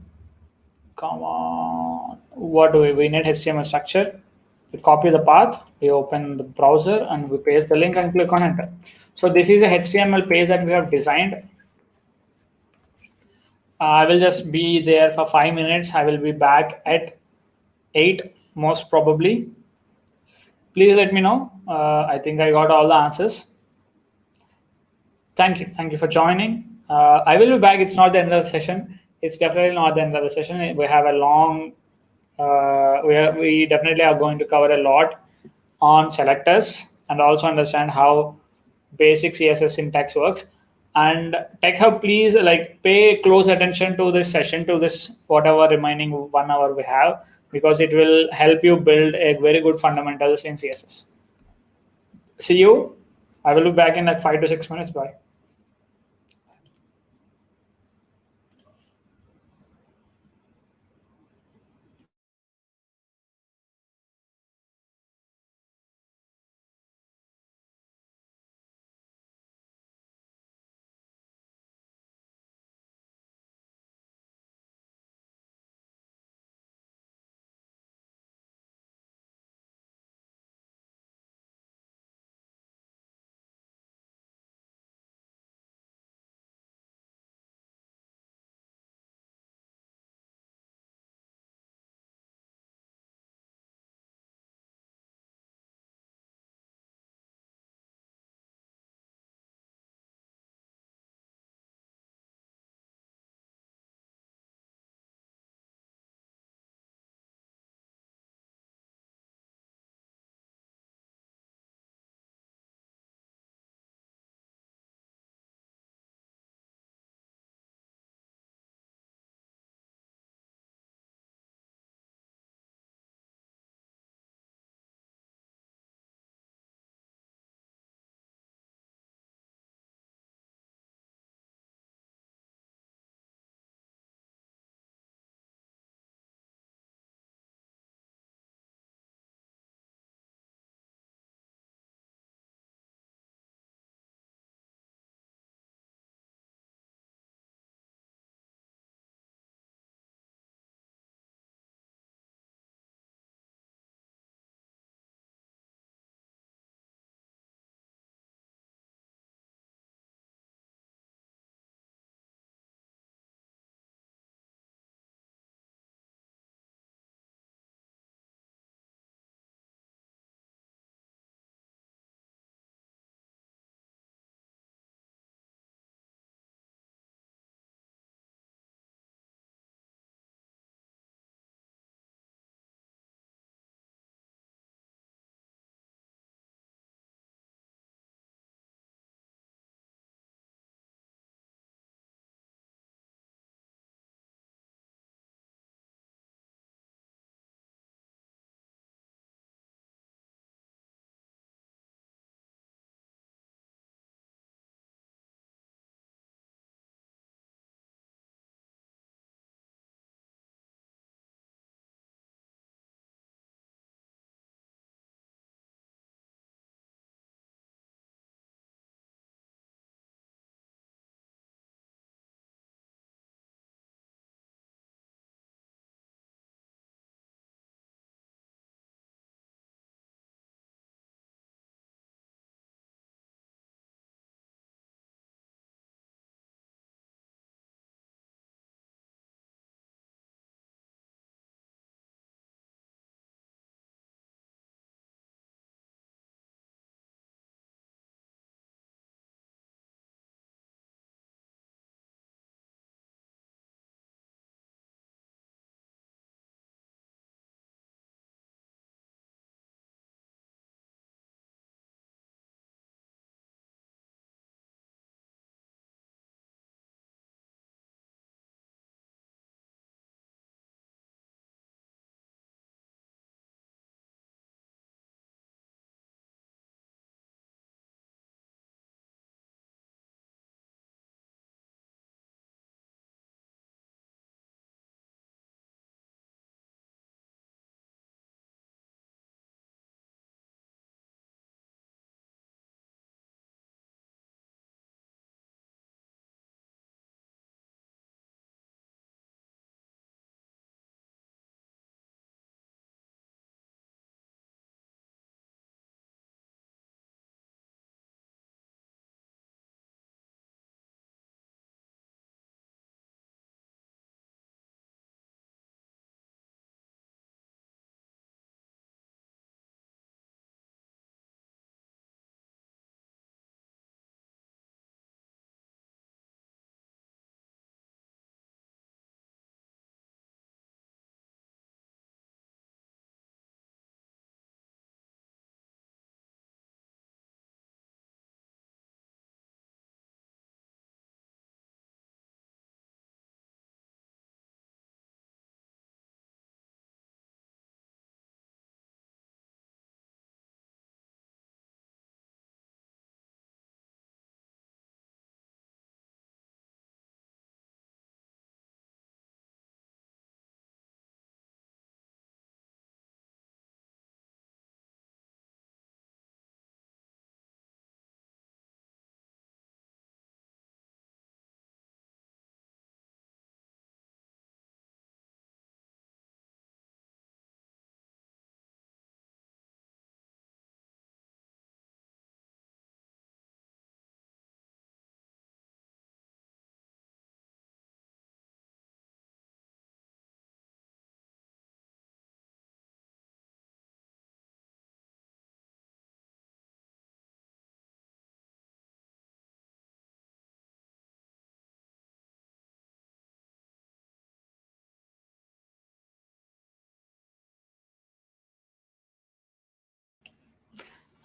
come on, what do we need HTML structure. We copy the path, we open the browser and we paste the link and click on enter. So this is a HTML page that we have designed. I will just be there for 5 minutes. I will be back at 8 most probably. Please let me know. I think I got all the answers. Thank you for joining. I will be back. It's not the end of the session. It's definitely not the end of the session. We have a long, we definitely are going to cover a lot on selectors and also understand how basic CSS syntax works. And Tech Hub, please like pay close attention to this session, to this whatever remaining 1 hour we have, because it will help you build a very good fundamentals in CSS. See you. I will be back in like 5 to 6 minutes. Bye.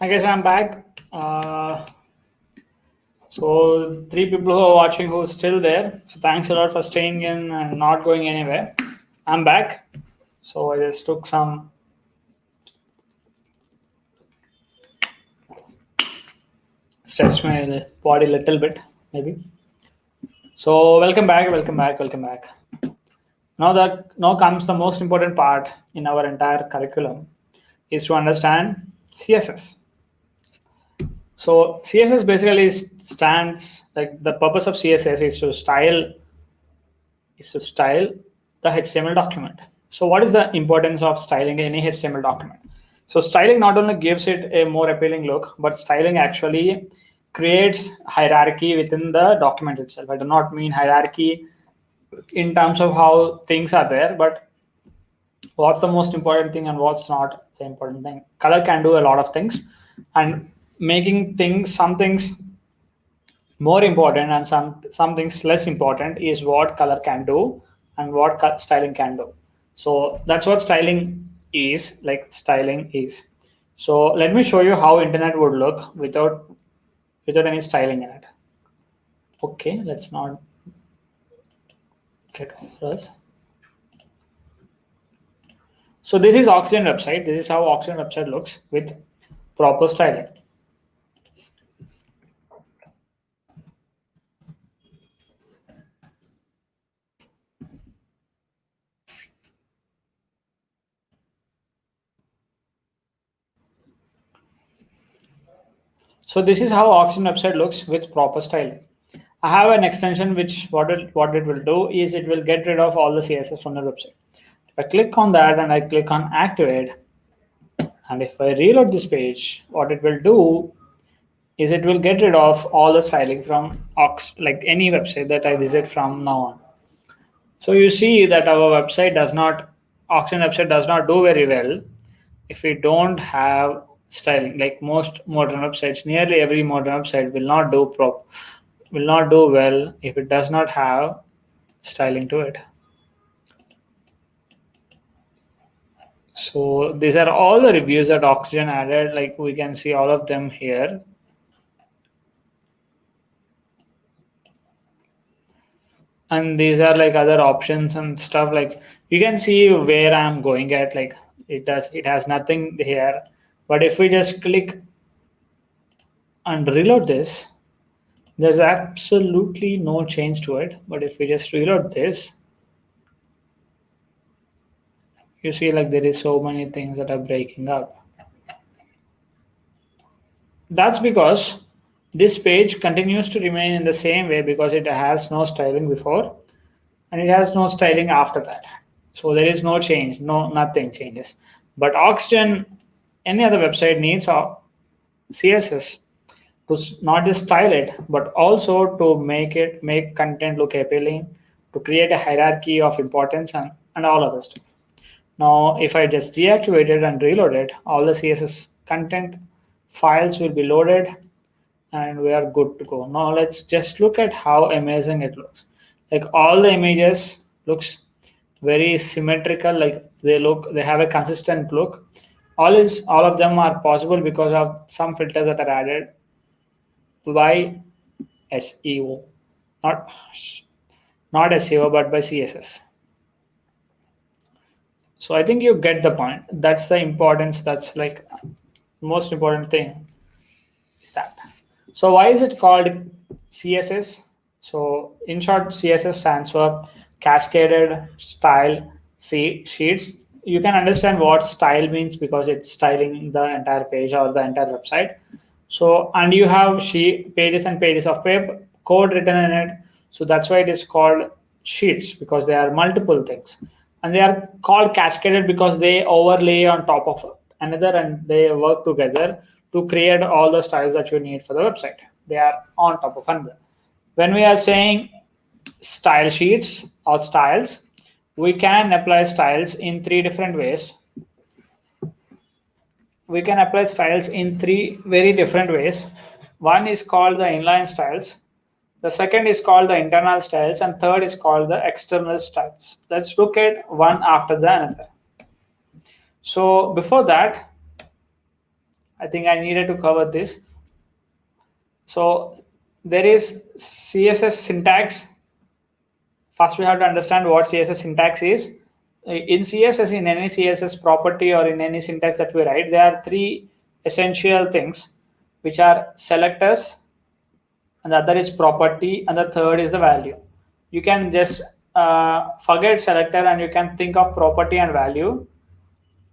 I guess I'm back. So 3 people who are watching who are still there. So thanks a lot for staying in and not going anywhere. I'm back. So I just took some stretch my body a little bit, maybe. So welcome back, welcome back, welcome back. Now comes the most important part in our entire curriculum is to understand CSS. So CSS basically stands like the purpose of CSS is to style the HTML document. So what is the importance of styling any HTML document? So styling not only gives it a more appealing look, but styling actually creates hierarchy within the document itself. I do not mean hierarchy in terms of how things are there, but what's the most important thing and what's not the important thing. Color can do a lot of things, and making some things more important and some things less important is what color can do and what styling can do. So that's what styling is. So let me show you how internet would look without any styling in it. Okay, let's not get off first. So this is Oxygen website. This is how Oxygen website looks with proper styling. So this is how Oxygen website looks with proper styling. I have an extension which what it will do is it will get rid of all the CSS from the website. If I click on that and I click on activate, and if I reload this page, what it will do is it will get rid of all the styling from like any website that I visit from now on. So you see that our website Oxygen website does not do very well if we don't have styling. Like most modern websites, nearly every modern website will not do well if it does not have styling to it. So these are all the reviews that Oxygen added. Like we can see all of them here. And these are like other options and stuff. Like you can see where I'm going at. Like it has nothing here. But if we just click and reload this, there's absolutely no change to it. But if we just reload this, you see like there is so many things that are breaking up. That's because this page continues to remain in the same way because it has no styling before and it has no styling after that. So there is no change, nothing changes. But Oxygen, any other website needs CSS to not just style it, but also to make content look appealing, to create a hierarchy of importance and all other stuff. Now, if I just deactivate it and reload it, all the CSS content files will be loaded and we are good to go. Now let's just look at how amazing it looks. Like all the images looks very symmetrical, like they have a consistent look. All of them are possible because of some filters that are added by SEO, not SEO, but by CSS. So I think you get the point. That's the importance. That's like most important thing is that. So why is it called CSS? So in short, CSS stands for Cascaded Style Sheets. You can understand what style means because it's styling the entire page or the entire website. So, and you have pages and pages of code written in it. So that's why it is called sheets, because there are multiple things. And they are called cascaded because they overlay on top of another and they work together to create all the styles that you need for the website. They are on top of another. When we are saying style sheets or styles, we can apply styles in three different ways. We can apply styles in three very different ways. One is called the inline styles. The second is called the internal styles, and third is called the external styles. Let's look at one after the another. So before that, I think I needed to cover this. So there is CSS syntax. First, we have to understand what CSS syntax is. In CSS, in any CSS property or in any syntax that we write, there are three essential things, which are selectors, and the other is property, and the third is the value. You can just forget selector and you can think of property and value.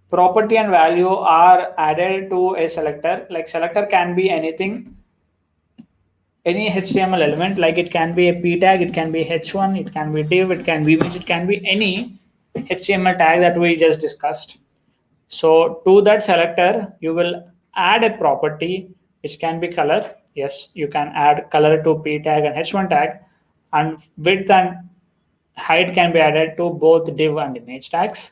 Property and value are added to a selector. Like selector can be anything, any HTML element, like it can be a p tag, it can be h1, it can be div, it can be image, it can be any HTML tag that we just discussed. So to that selector, you will add a property which can be color. Yes, you can add color to p tag and h1 tag, and width and height can be added to both div and image tags.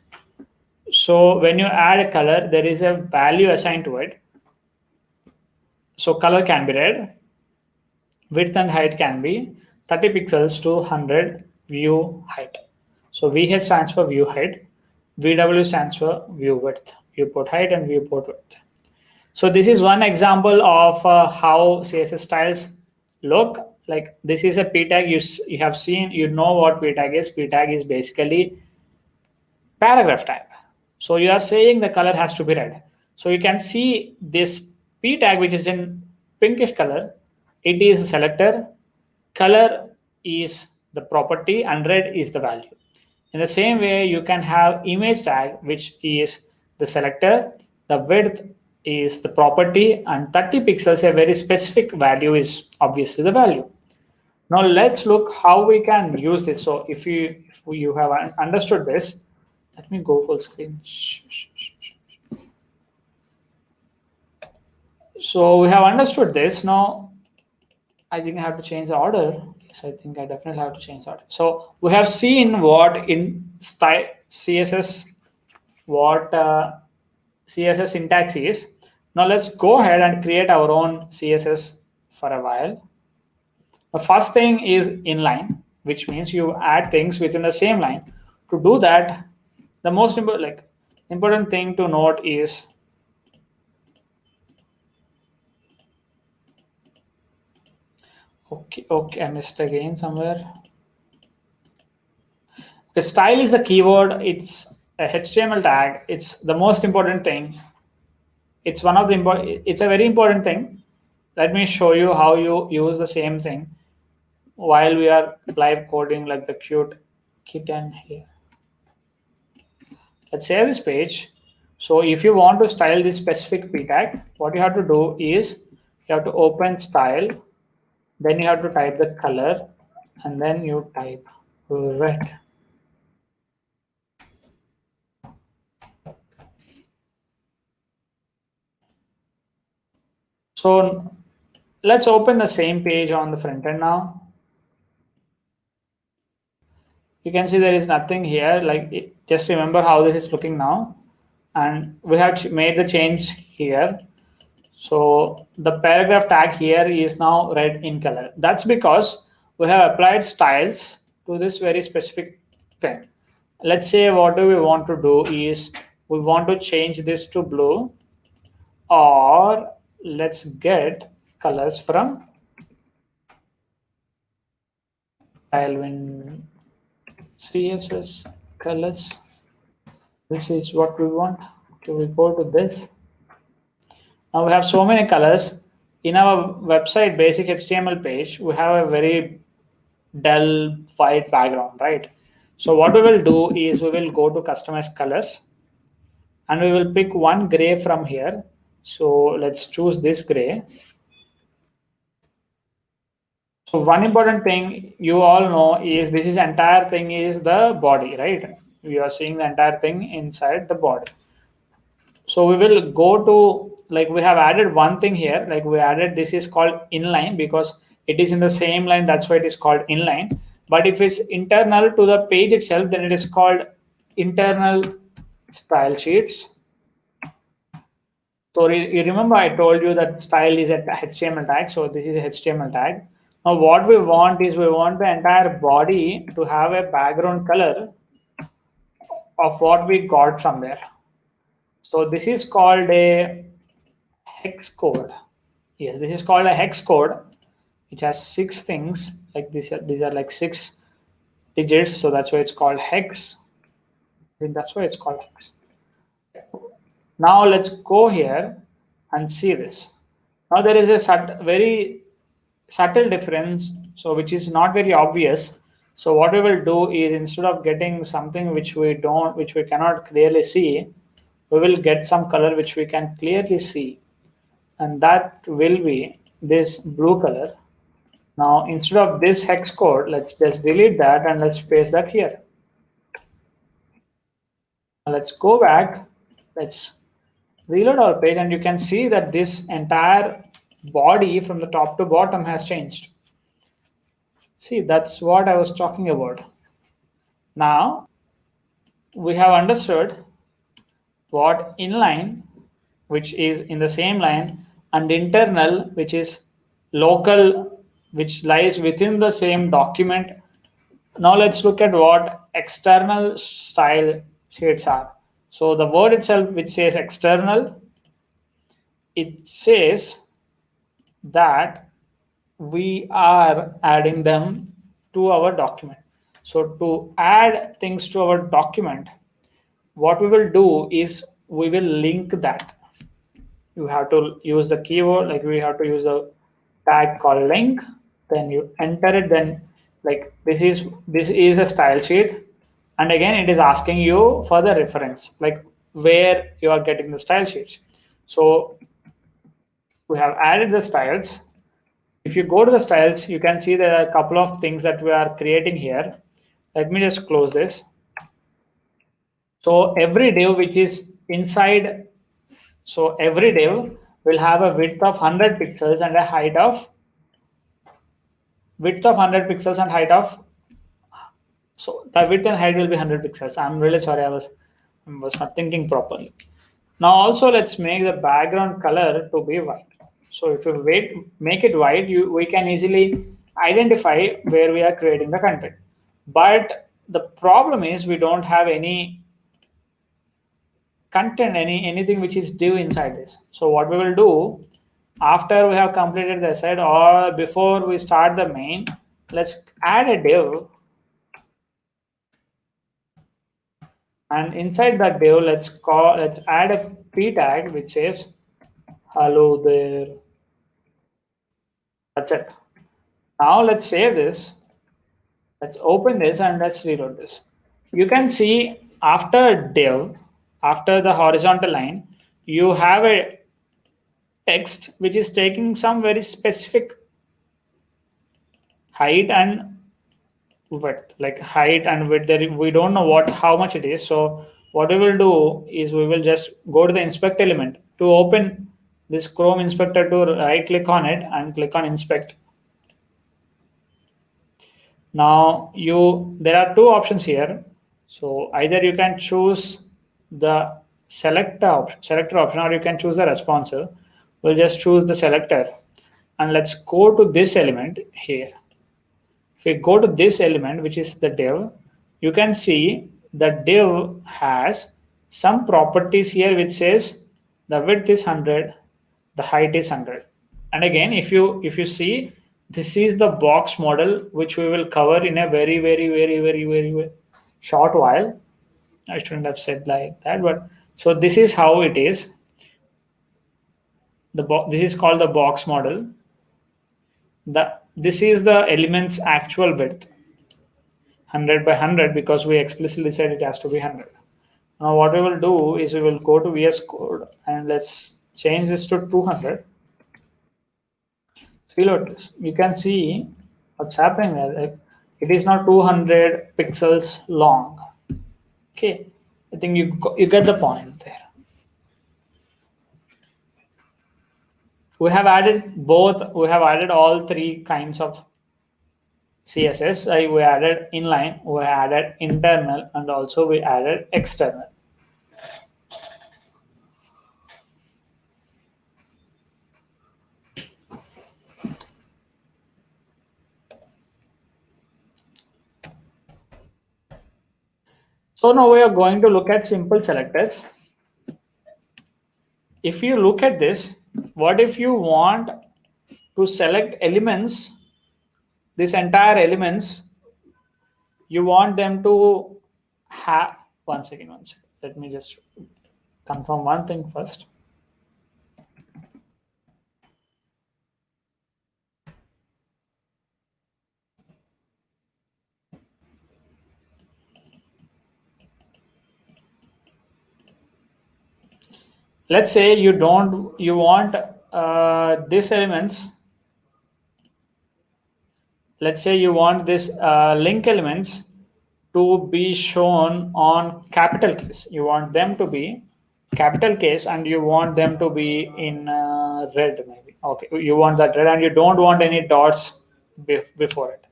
So when you add a color, there is a value assigned to it. So color can be red, width and height can be 30 pixels to 100 view height. So VH stands for view height, VW stands for view width, viewport height and viewport width. So this is one example of how CSS styles look. Like this is a p tag. You have seen, you know what p tag is. P tag is basically paragraph tag. So you are saying the color has to be red. So you can see this p tag, which is in pinkish color. It is a selector, color is the property, and red is the value. In the same way, you can have image tag, which is the selector, the width is the property, and 30 pixels, a very specific value, is obviously the value. Now let's look how we can use it. So if you have understood this, let me go full screen. So we have understood this. Now I think I have to change the order. Yes, I think I definitely have to change the order. So we have seen what in style CSS, what CSS syntax is. Now let's go ahead and create our own CSS for a while. The first thing is inline, which means you add things within the same line. To do that, the most important thing to note is okay, I missed again somewhere. Okay, style is the keyword. It's a HTML tag. It's the most important thing. It's one of the it's a very important thing. Let me show you how you use the same thing while we are live coding, like the cute kitten here. Let's save this page. So if you want to style this specific p tag, what you have to do is you have to open style, then you have to type the color, and then you type red. So let's open the same page on the front end now. You can see there is nothing here. Just remember how this is looking now. And we have made the change here. So the paragraph tag here is now red in color. That's because we have applied styles to this very specific thing. Let's say what do we want to do is we want to change this to blue, or let's get colors from Tailwind CSS colors. This is what we want. Okay, we go to this. Now we have so many colors. In our website basic HTML page, we have a very dull white background, right? So what we will do is we will go to customize colors and we will pick one gray from here. So let's choose this gray. So one important thing you all know is this is entire thing is the body, right? We are seeing the entire thing inside the body. So we will go to, we have added one thing here, we added, this is called inline because it is in the same line. That's why it is called inline. But if it's internal to the page itself, then it is called internal style sheets. So you remember I told you that style is a HTML tag. So this is a HTML tag. Now what we want is we want the entire body to have a background color of what we got from there. So this is called a hex code. Yes, this is called a hex code, which has 6 things like this. These are like 6 digits, so that's why it's called hex. I think that's why it's called hex. Now let's go here and see this. Now there is a very subtle difference, so which is not very obvious. So what we will do is, instead of getting something which we cannot clearly see, we will get some color which we can clearly see, and that will be this blue color. Now instead of this hex code, let's just delete that and let's paste that here. Now let's go back, let's reload our page, and you can see that this entire body from the top to bottom has changed. See, that's what I was talking about. Now we have understood what inline, which is in the same line, and internal, which is local, which lies within the same document. Now let's look at what external style sheets are. So the word itself, which says external, it says that we are adding them to our document. So to add things to our document, what we will do is we will link that. You have to use the keyword, like we have to use a tag called link, then you enter it, then like this is a style sheet, and again it is asking you for the reference, like where you are getting the style sheets. So we have added the styles. If you go to the styles, you can see there are a couple of things that we are creating here. Let me just close this. So every div which is inside, so every div will have a width of 100 pixels and a height of 100 pixels and height of, so the width and height will be 100 pixels. I'm really sorry, I was not thinking properly. Now also let's make the background color to be white. So if you make it white, we can easily identify where we are creating the content. But the problem is we don't have any content, anything which is div inside this. So what we will do, after we have completed the site or before we start the main, let's add a div, and inside that div let's add a p tag which says hello there. That's it. Now let's save this. Let's open this and let's reload this. You can see after div, after the horizontal line, you have a text which is taking some very specific height and width, like height and width. We don't know how much it is. So what we will do is we will just go to the inspect element to open this Chrome inspector, to right click on it and click on inspect. Now there are two options here. So either you can choose the selector option, or you can choose the responsive. We'll just choose the selector, and let's go to this element here. If we go to this element, which is the div, you can see the div has some properties here which says the width is 100, the height is 100. And again, if you see, this is the box model which we will cover in a very, very, very, very, very, very short while. I shouldn't have said like that, but so this is how it is. This is called the box model. This is the element's actual width, 100 by 100, because we explicitly said it has to be 100. Now what we will do is we will go to VS Code and let's change this to 200. Reload this. You can see what's happening there. Like, it is now 200 pixels long. Okay, I think you get the point there. We have added both. We have added all three kinds of CSS. We added inline, we added internal, and also we added external. So now we are going to look at simple selectors. If you look at this, what if you want to select elements, this entire elements, you want them to have, one second, let me just confirm one thing first. Let's say you want this elements, let's say you want this link elements to be shown on capital case. You want them to be capital case and you want them to be in red maybe. Okay, you want that red and you don't want any dots before it.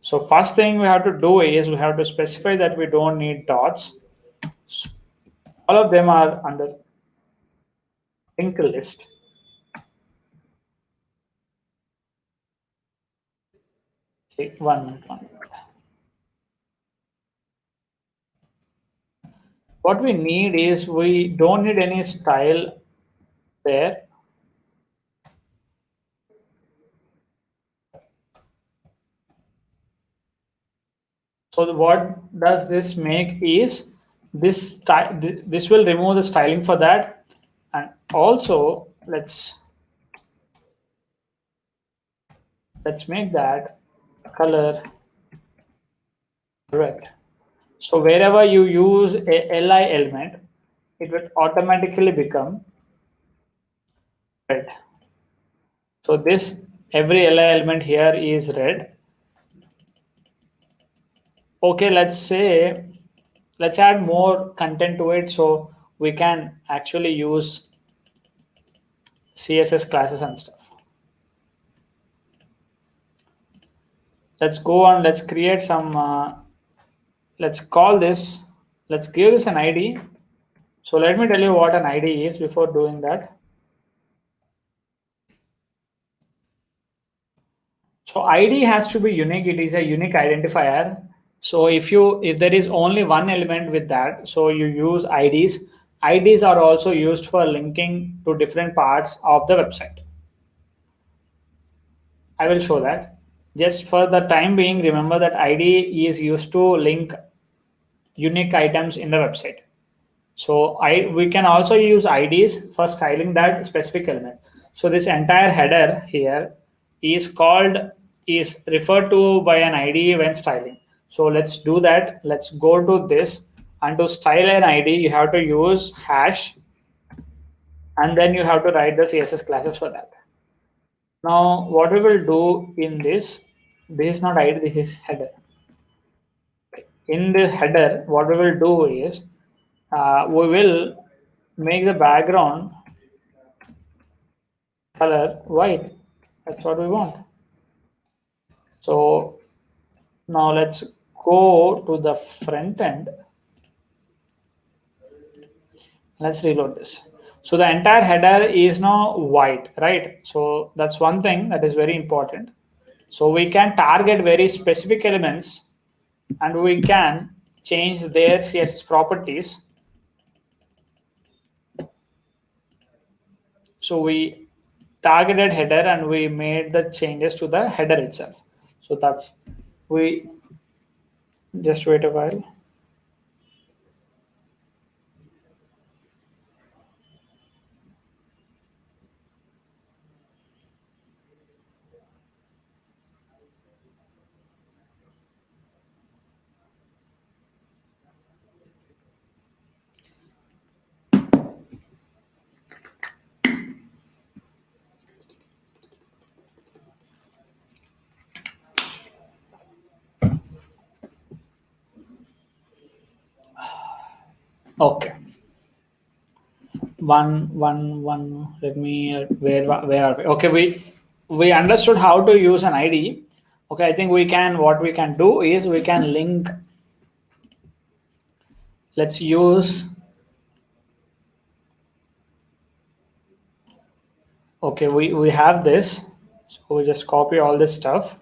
So first thing we have to do is we have to specify that we don't need dots. All of them are under linked list. Okay, 1 minute. What we need is we don't need any style there. So what does this make is this will remove the styling for that, and also let's make that color red. So wherever you use a li element, it will automatically become red. So this every li element here is red. Okay, let's add more content to it so we can actually use CSS classes and stuff. Let's go on, let's create some, let's call this, let's give this an ID. So let me tell you what an ID is before doing that. So ID has to be unique, it is a unique identifier. So if there is only one element with that, so you use IDs. IDs are also used for linking to different parts of the website. I will show that. Just for the time being, remember that ID is used to link unique items in the website. So we can also use IDs for styling that specific element. So this entire header here is referred to by an ID when styling. So let's do that. Let's go to this, and to style an ID, you have to use hash, and then you have to write the CSS classes for that. Now, what we will do in this is not ID, this is header. In the header, what we will do is we will make the background color white. That's what we want. So now let's go to the front end. Let's reload this. So the entire header is now white, right? So that's one thing that is very important. So we can target very specific elements and we can change their CSS properties. So we targeted header and we made the changes to the header itself. So that's, we just wait a while. Okay. One. Let me. Where are we? Okay, we understood how to use an ID. Okay, I think what we can do is we can link. Let's use. Okay, we have this. So we just copy all this stuff.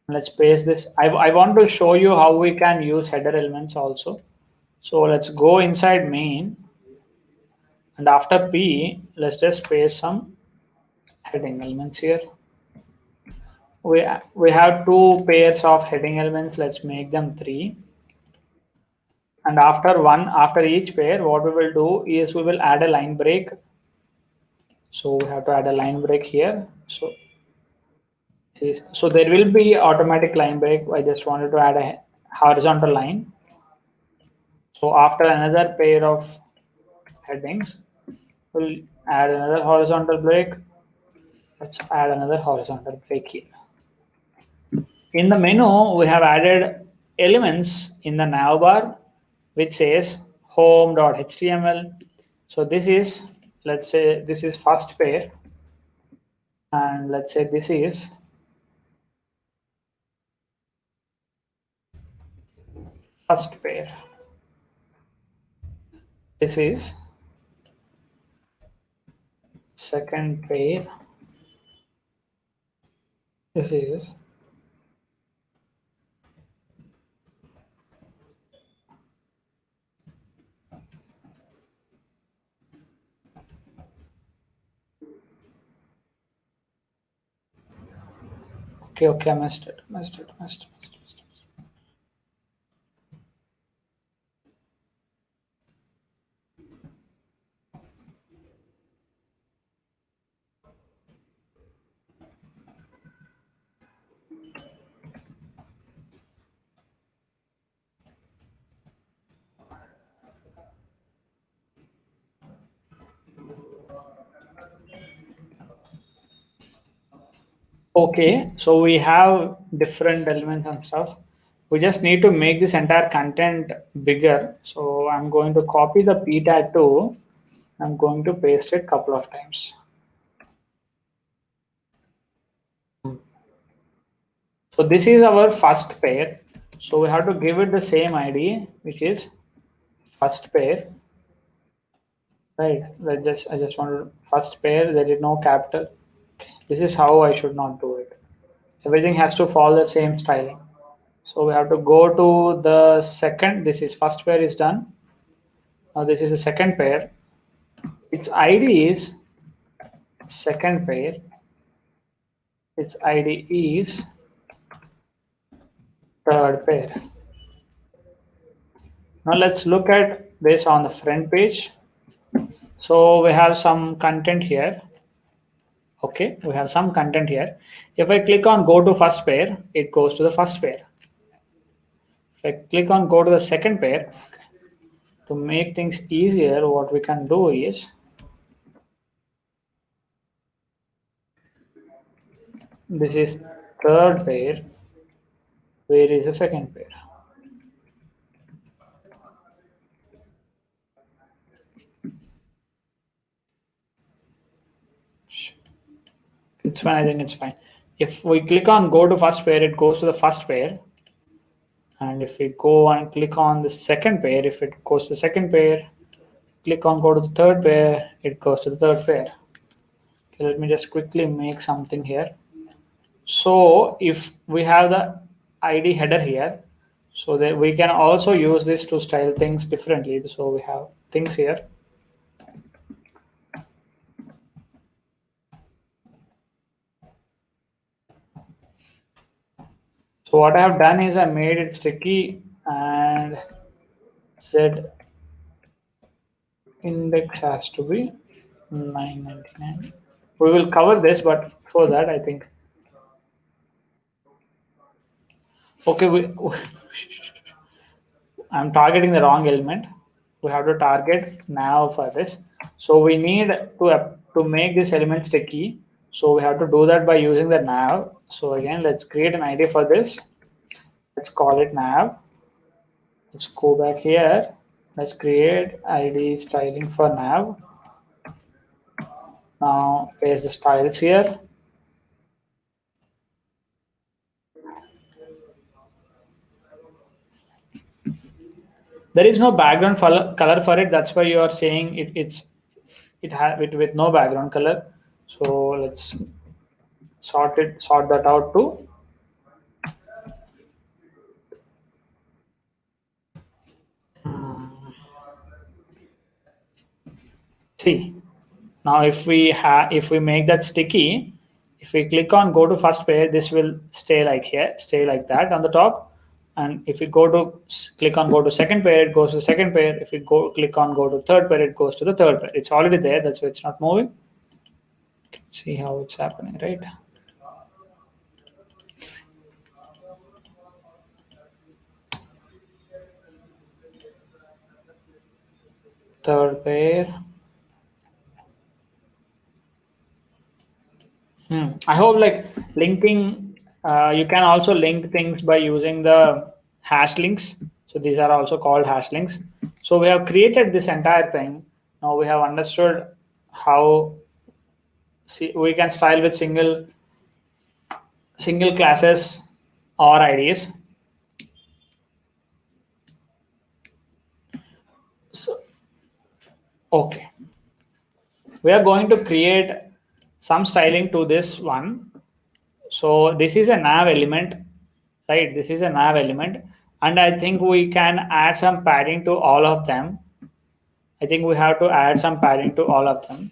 Let's paste this. I want to show you how we can use header elements also. So let's go inside main. And after P, let's just paste some heading elements here. We have two pairs of heading elements. Let's make them three. And after each pair, what we will do is we will add a line break. So we have to add a line break here. So there will be automatic line break. I just wanted to add a horizontal line. So after another pair of headings, we'll add another horizontal break. Let's add another horizontal break here. In the menu, we have added elements in the navbar, which says home.html. So this is, let's say this is first pair, and let's say this is first pair. This is second pair. This is okay. I missed it. Okay, so we have different elements and stuff. We just need to make this entire content bigger. So I'm going to copy the p tag too. I'm going to paste it a couple of times. So this is our first pair. So we have to give it the same ID, which is first pair. Right. I just wanted first pair. There is no capital. This is how I should not do it. Everything has to follow the same styling. So we have to go to the second. This is first pair is done. Now this is the second pair. Its ID is second pair. Its ID is third pair. Now let's look at this on the front page. So we have some content here. Okay, we have some content here. If I click on go to first pair, it goes to the first pair. If I click on go to the second pair, to make things easier, what we can do is this is third pair. Where is the second pair? It's fine. I think it's fine. If we click on go to first pair, it goes to the first pair. And if we go and click on the second pair, if it goes to the second pair, click on go to the third pair, it goes to the third pair. Okay, let me just quickly make something here. So if we have the ID header here, so that we can also use this to style things differently. So we have things here. So what I have done is I made it sticky and said index has to be 999. We will cover this, but for that, I think. Okay, I'm targeting the wrong element. We have to target nav for this. So we need to make this element sticky. So we have to do that by using the nav. So again, let's create an ID for this. Let's call it nav. Let's go back here. Let's create ID styling for nav. Now paste the styles here. There is no background color for it. That's why you are saying it with no background color. So let's sort that out too. See, now if we make that sticky, if we click on go to first page, this will stay like here, stay like that on the top. And if we go to click on go to second page, it goes to second page. If we go click on go to third page, it goes to the third page. It's already there. That's why it's not moving. See how it's happening, right? Third pair. I hope like linking, you can also link things by using the hash links. So these are also called hash links. So we have created this entire thing. Now we have understood how we can style with single classes or IDs. So, okay, we are going to create some styling to this one. So this is a nav element, right? This is a nav element, and I think we can add some padding to all of them. I think we have to add some padding to all of them.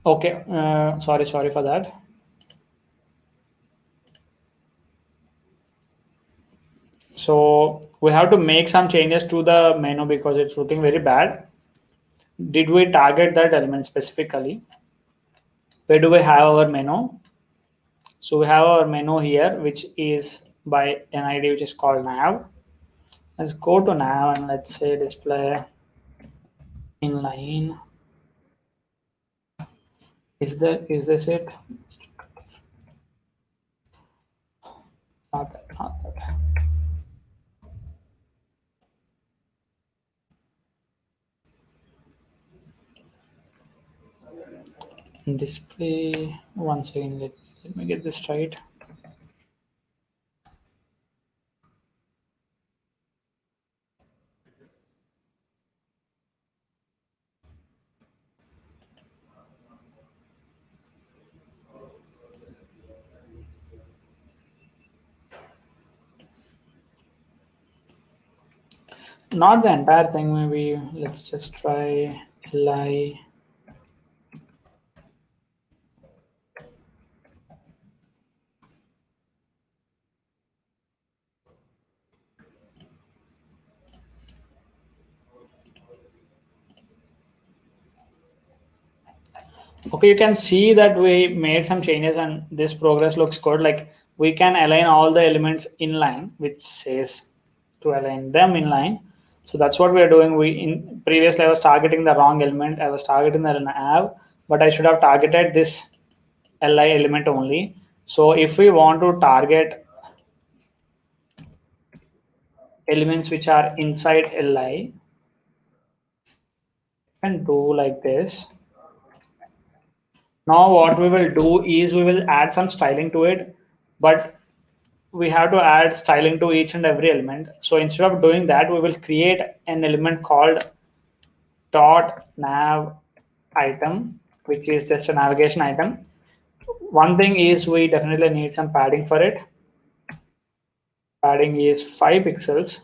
Okay, sorry for that. So we have to make some changes to the menu because it's looking very bad. Did we target that element specifically? Where do we have our menu? So we have our menu here, which is by an ID which is called nav. Let's go to nav and let's say display inline. Is this it? Not that, not that. Display one second, let me get this right. Not the entire thing, maybe let's just try li. Okay, you can see that we made some changes and this progress looks good. Like we can align all the elements in line, which says to align them in line. So that's what we are doing. We in previously I was targeting the wrong element. I was targeting the nav, but I should have targeted this li element only. So if we want to target elements which are inside li, and do like this. Now what we will do is we will add some styling to it, but we have to add styling to each and every element. So instead of doing that, we will create an element called dot nav item, which is just a navigation item. One thing is we definitely need some padding for it. Padding is 5 pixels.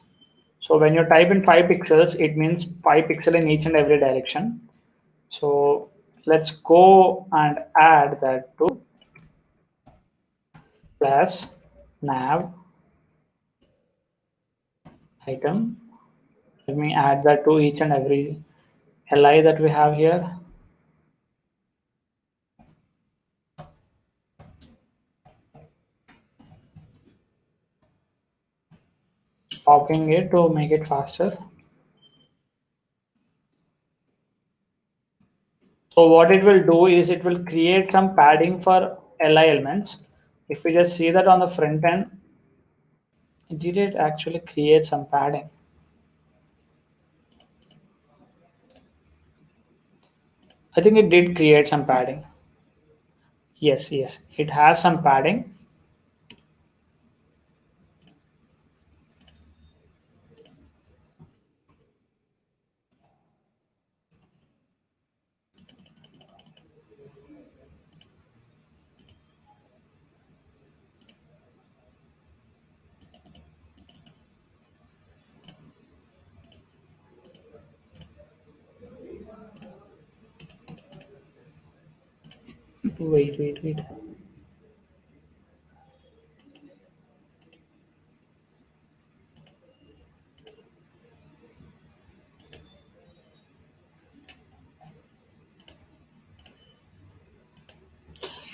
So when you type in 5 pixels, it means 5 pixel in each and every direction. So let's go and add that to plus nav item. Let me add that to each and every li that we have here. Copying it to make it faster. So what it will do is it will create some padding for li elements. If we just see that on the front end, did it actually create some padding? I think it did create some padding. Yes, yes, it has some padding. Wait, wait, wait.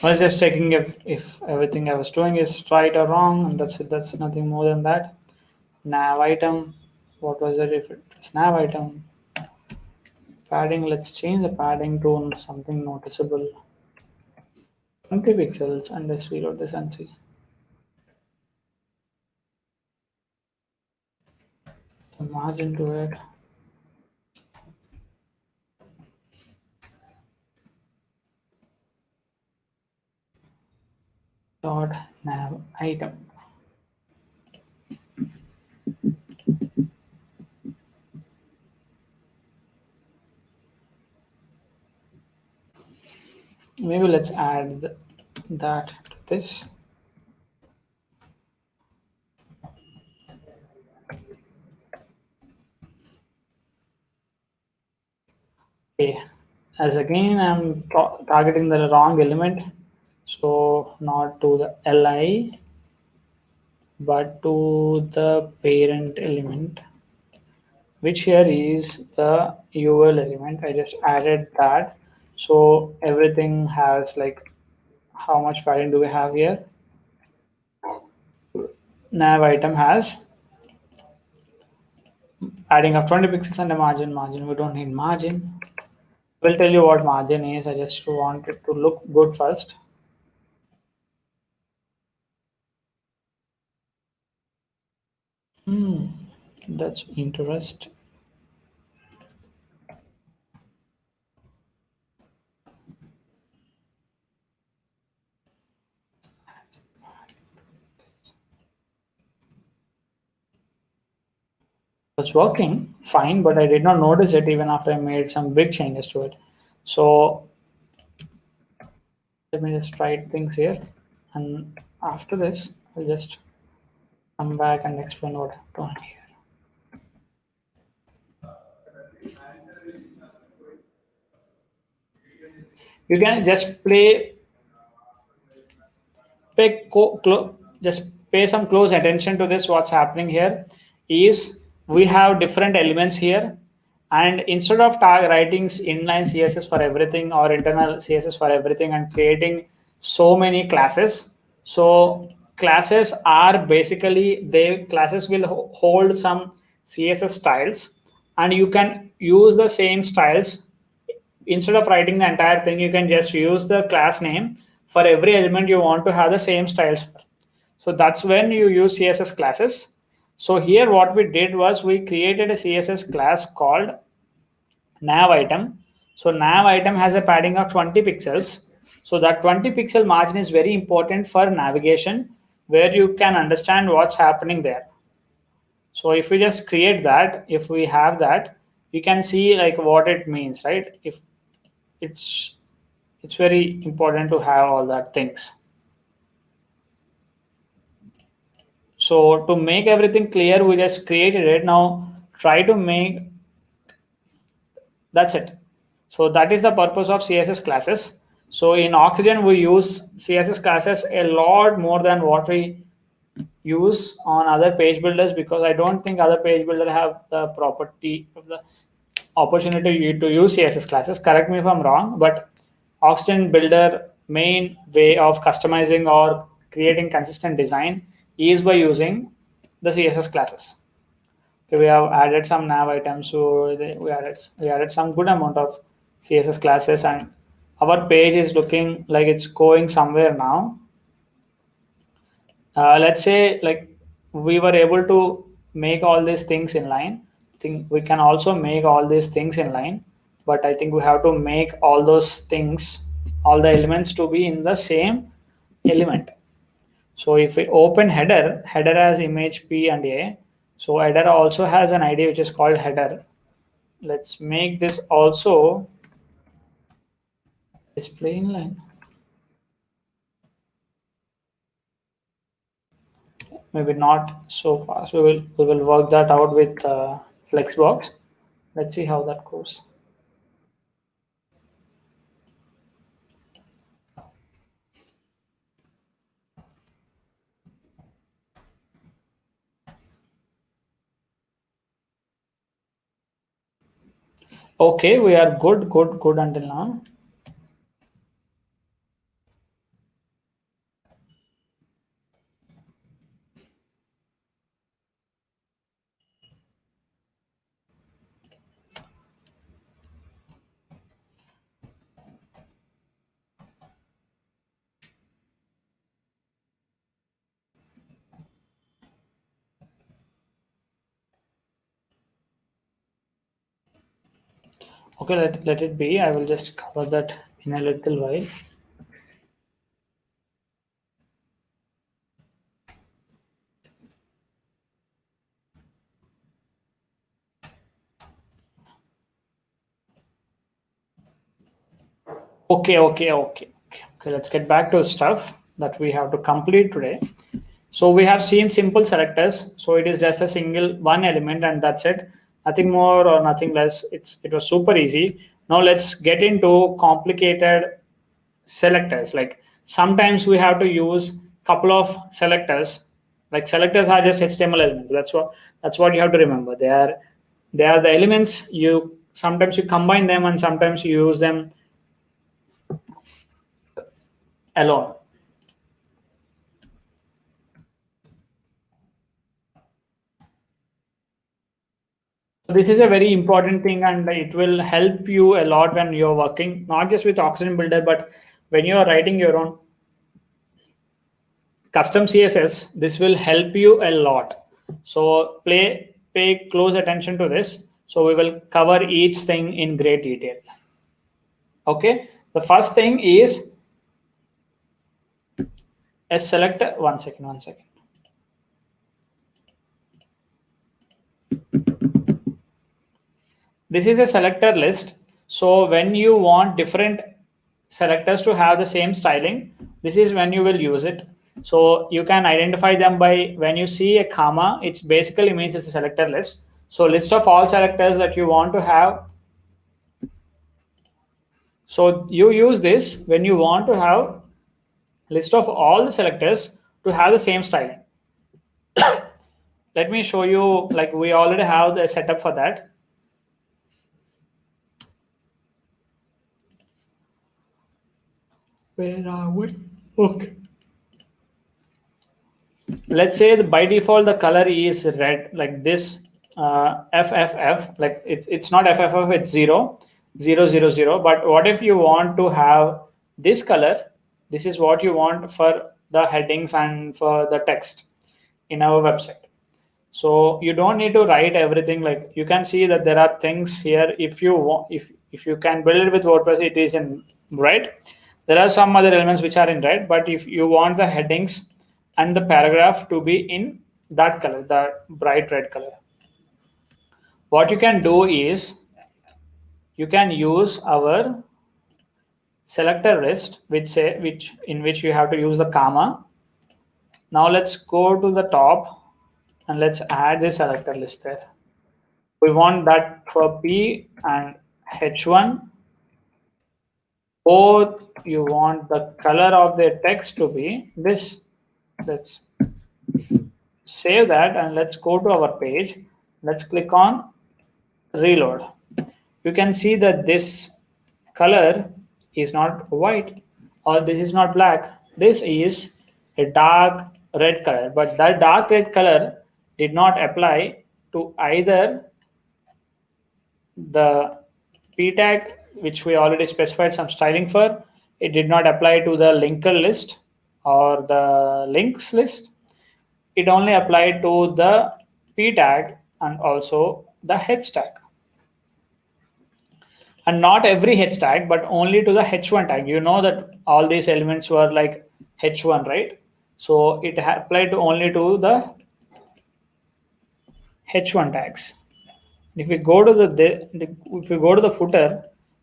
I was just checking if everything I was doing is right or wrong, and that's it. That's nothing more than that. Nav item. What was it? If it was nav item padding, let's change the padding to something noticeable. 20 pixels, and let's reload this and see the margin to it. Dot nav item. Maybe let's add that to this. Okay, as again I'm targeting the wrong element, so not to the li but to the parent element, which here is the ul element. I just added that, so everything has like, how much padding do we have here? Nav item has adding up 20 pixels and a margin. We don't need margin. We'll tell you what margin is. I just want it to look good first. That's interesting. It's working fine, but I did not notice it even after I made some big changes to it. So let me just write things here, and after this, I'll just come back and explain what I've done here. You can just just pay some close attention to this. What's happening here is we have different elements here, and instead of writing inline css for everything or internal css for everything and creating so many classes, so classes are basically, they classes will hold some css styles, and you can use the same styles. Instead of writing the entire thing, you can just use the class name for every element you want to have the same styles for. So that's when you use css classes. So here what we did was we created a css class called nav item. So nav item has a padding of 20 pixels. So that 20 pixel margin is very important for navigation, where you can understand what's happening there. So if we just create that, if we have that, you can see like what it means, right? If it's very important to have all that things. So to make everything clear, we just created it. Now try to make, that's it. So that is the purpose of css classes. So in Oxygen we use css classes a lot more than what we use on other page builders, because I don't think other page builder have the property of the opportunity to use css classes. Correct me if I'm wrong, but Oxygen builder main way of customizing or creating consistent design is by using the css classes. Okay, we have added some nav items, so we added some good amount of css classes, and our page is looking like it's going somewhere now. let's say like we were able to make all these things in line. I think we can also make all these things in line, but I think we have to make all those things, all the elements to be in the same element. So if we open header, header has image P and A. So header also has an ID which is called header. Let's make this also display inline. Maybe not so fast. We will work that out with Flexbox. Let's see how that goes. Okay, we are good until now. Okay, let it be. I will just cover that in a little while. Okay. Let's get back to stuff that we have to complete today. So we have seen simple selectors. So it is just a single one element and that's it. Nothing more or nothing less. It was super easy. Now let's get into complicated selectors. Like sometimes we have to use couple of selectors. Like selectors are just HTML elements. That's what you have to remember. They are the elements you sometimes you combine them and sometimes you use them alone. This is a very important thing and it will help you a lot when you're working not just with Oxygen Builder but when you're writing your own custom CSS. This will help you a lot. So pay close attention to this. So we will cover each thing in great detail. Okay, the first thing is a selector. One second. This is a selector list. So when you want different selectors to have the same styling, this is when you will use it. So you can identify them by when you see a comma, it basically means it's a selector list. So list of all selectors that you want to have. So you use this when you want to have list of all the selectors to have the same styling. Let me show you, like we already have the setup for that. Where are we? Okay. Let's say by default the color is red, like this. FFF, like it's not FFF, it's 0 0 0 0. But what if you want to have this color? This is what you want for the headings and for the text in our website. So you don't need to write everything. Like you can see that there are things here. If you want, if you can build it with WordPress, it is in red. There are some other elements which are in red, but if you want the headings and the paragraph to be in that color, the bright red color, what you can do is you can use our selector list, which in which you have to use the comma. Now let's go to the top and let's add the selector list there. We want that for P and H1, or you want the color of the text to be this. Let's save that and let's go to our page. Let's click on reload. You can see that this color is not white or this is not black. This is a dark red color, but that dark red color did not apply to either the p tag, which we already specified some styling for. It did not apply to the linker list or the links list. it only applied to the p tag and also the h tag. And not every h tag, but only to the h1 tag. You know that all these elements were like h1, right? So it applied to only to the h1 tags. If we go to if we go to the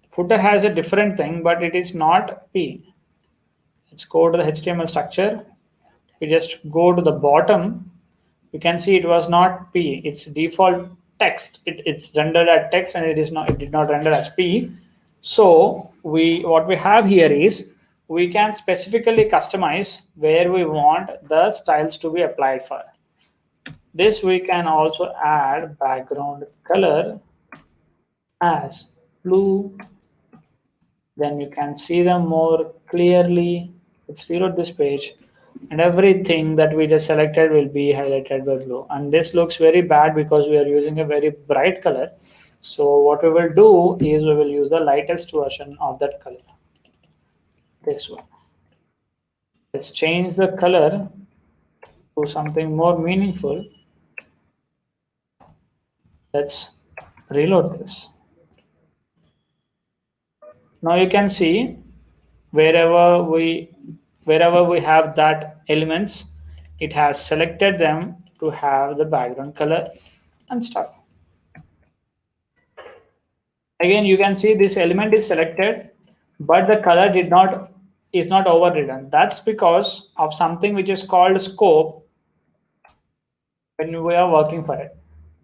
footer has a different thing, but it is not p. Let's go to the HTML structure. If we just go to the bottom, you can see it was not p. It's default text. It's rendered as text, and it did not render as p. So what we have here is we can specifically customize where we want the styles to be applied for. This we can also add background color as blue. Then you can see them more clearly. Let's reload this page, and everything that we just selected will be highlighted by blue. And this looks very bad because we are using a very bright color. So what we will do is we will use the lightest version of that color, this one. Let's change the color to something more meaningful. Let's reload this. Now you can see wherever we have that elements, it has selected them to have the background color and stuff. Again, you can see this element is selected, but the color is not overridden. That's because of something which is called scope when we are working for it.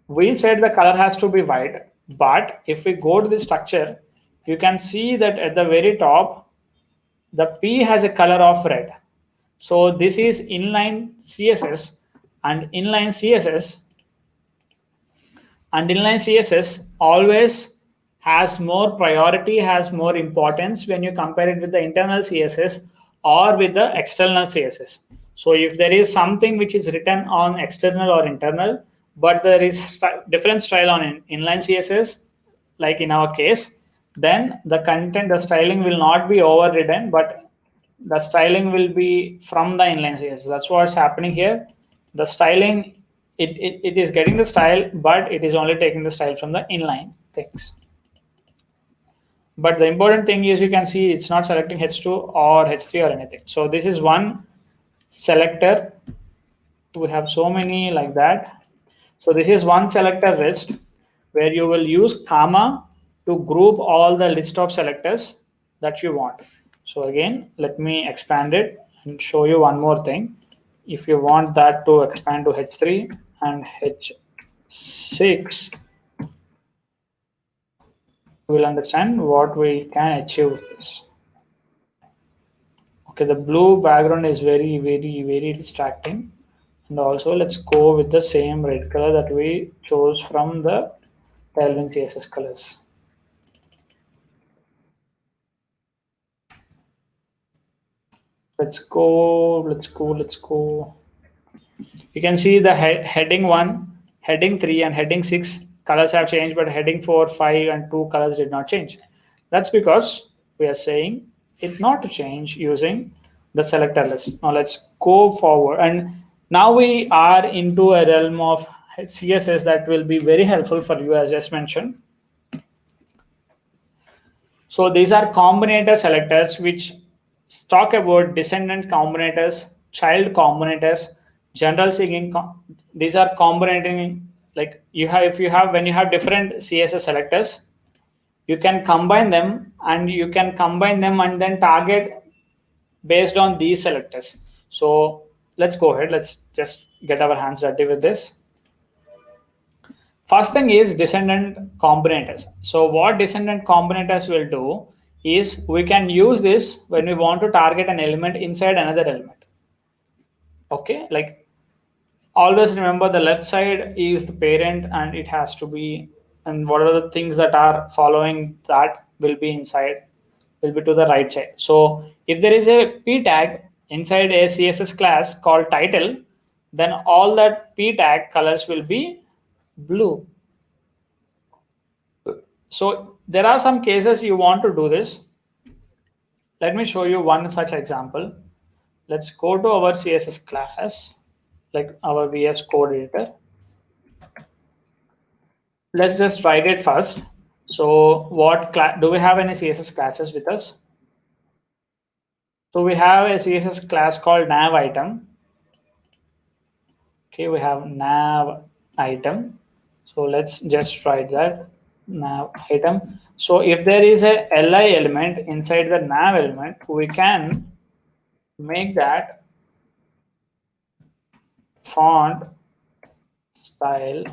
We said the color has to be white, but if we go to the structure, you can see that at the very top, the P has a color of red. So this is inline CSS, and inline CSS always has more priority, has more importance when you compare it with the internal CSS or with the external CSS. So if there is something which is written on external or internal, but there is different style on inline CSS, like in our case, then the content, the styling will not be overridden, but the styling will be from the inline CSS. That's what's happening here. The styling, it is getting the style, but it is only taking the style from the inline things. But the important thing is you can see it's not selecting H2 or H3 or anything. So this is one selector. We have so many like that. So this is one selector list where you will use comma to group all the list of selectors that you want. So again, let me expand it and show you one more thing. If you want that to expand to H3 and H6, we will understand what we can achieve with this. Okay, the blue background is very, very, very distracting. And also let's go with the same red color that we chose from the Tailwind CSS colors. Let's go. You can see the heading 1, heading 3, and heading 6 colors have changed, but heading 4, 5, and 2 colors did not change. That's because we are saying it not to change using the selector list. Now let's go forward. And now we are into a realm of CSS that will be very helpful for you, as just mentioned. So these are combinator selectors, which talk about descendant combinators, child combinators, general singing. These are combinating, like when you have different CSS selectors, you can combine them and then target based on these selectors. So let's go ahead. Let's just get our hands dirty with this. First thing is descendant combinators. So what descendant combinators will do is we can use this when we want to target an element inside another element. Okay, like always remember the left side is the parent and it has to be, and what are the things that are following that will be inside, will be to the right side. So if there is a p tag inside a CSS class called title, then all that p tag colors will be blue. So there are some cases you want to do this. Let me show you one such example. Let's go to our CSS class. like our VS Code editor. Let's just write it first. So what do we have any CSS classes with us? So we have a CSS class called nav item. Okay, we have nav item. So let's just write that nav item. So if there is a li element inside the nav element, we can make that font style.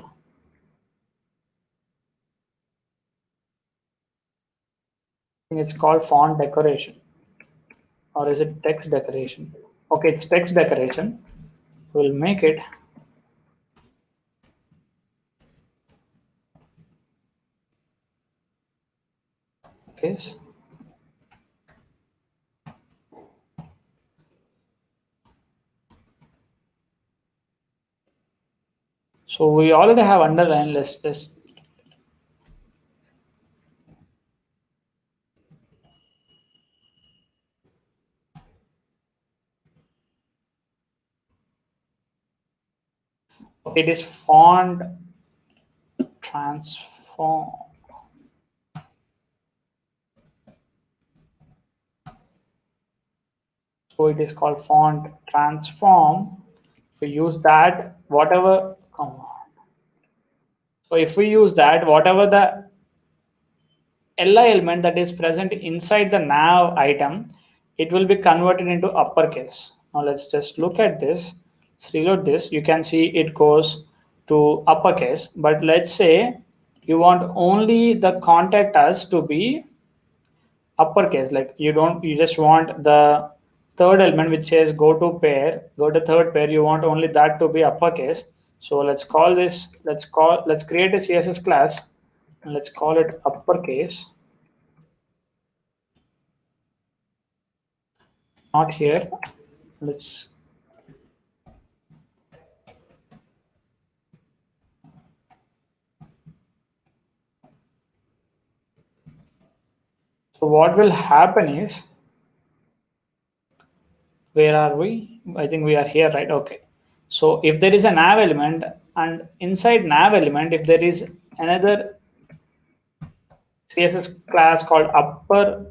I think it's called font decoration, or is it text decoration? Okay, it's text decoration. We'll make it case. So we already have underline. Let's okay, it is font transform. So it is called font transform. If we use that, whatever, come on. So if we use that, whatever the li element that is present inside the nav item, it will be converted into uppercase. Now let's just look at this. Let's reload this. You can see it goes to uppercase, but let's say you want only the contact us to be uppercase. Like you just want the third element which says go to pair, go to third pair, you want only that to be uppercase. So let's call this, let's create a CSS class and let's call it uppercase. Not here. Let's so what will happen is, where are we? I think we are here, right? Okay. So if there is a nav element, and inside nav element, if there is another CSS class called uppercase,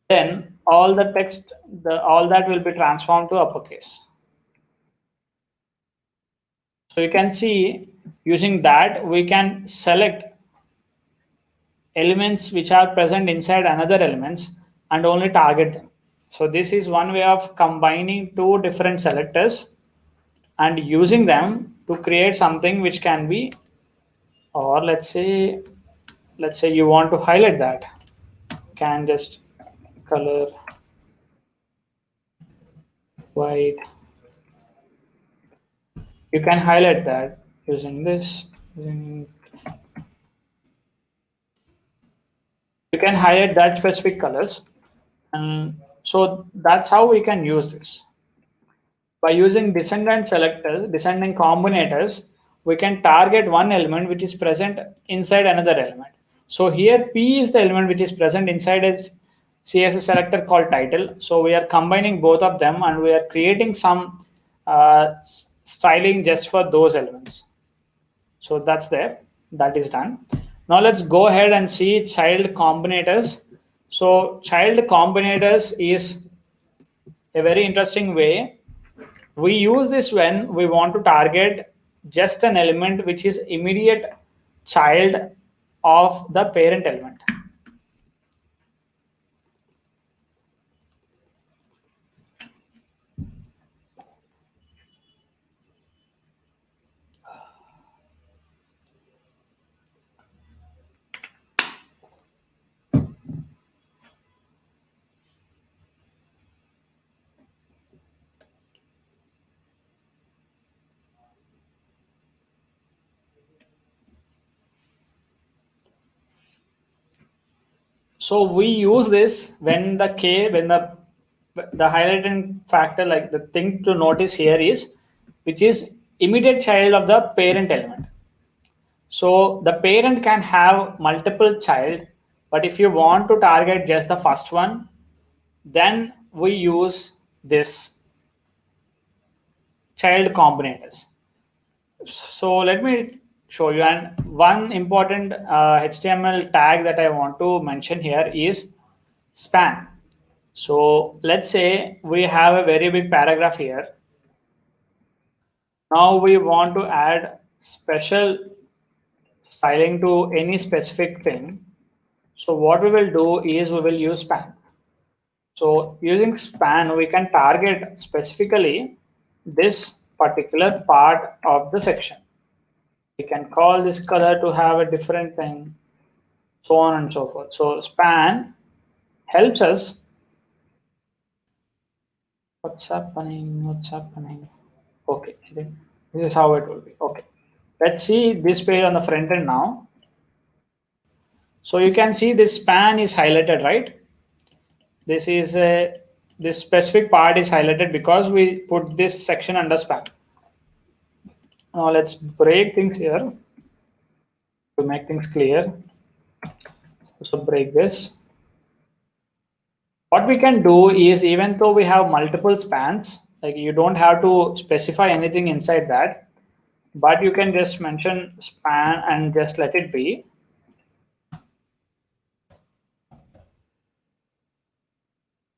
then all the text, all that will be transformed to uppercase. So you can see using that we can select elements which are present inside another elements and only target them. So this is one way of combining two different selectors and using them to create something which can be, or let's say you want to highlight that, can just color white. You can highlight that using this. You can highlight that specific colors, and so that's how we can use this. By using descendant combinators, we can target one element which is present inside another element. So here P is the element which is present inside its CSS selector called title. So we are combining both of them and we are creating some styling just for those elements. So that's there, that is done. Now let's go ahead and see child combinators. So child combinators is a very interesting way. We use this when we want to target just an element which is immediate child of the parent element. So we use this when the highlighting factor, like the thing to notice here is which is immediate child of the parent element. So the parent can have multiple child, but if you want to target just the first one, then we use this child combinators. So let me show you. And one important HTML tag that I want to mention here is span. So let's say we have a very big paragraph here. Now we want to add special styling to any specific thing. So what we will do is we will use span. So using span, we can target specifically this particular part of the section. We can call this color to have a different thing, so on and so forth. So span helps us. What's happening? What's happening? Okay, I think this is how it will be. Okay, let's see this page on the front end now. So you can see this span is highlighted, right? This is this specific part is highlighted because we put this section under span. Now let's break things here to make things clear. So break this. What we can do is, even though we have multiple spans, like you don't have to specify anything inside that, but you can just mention span and just let it be.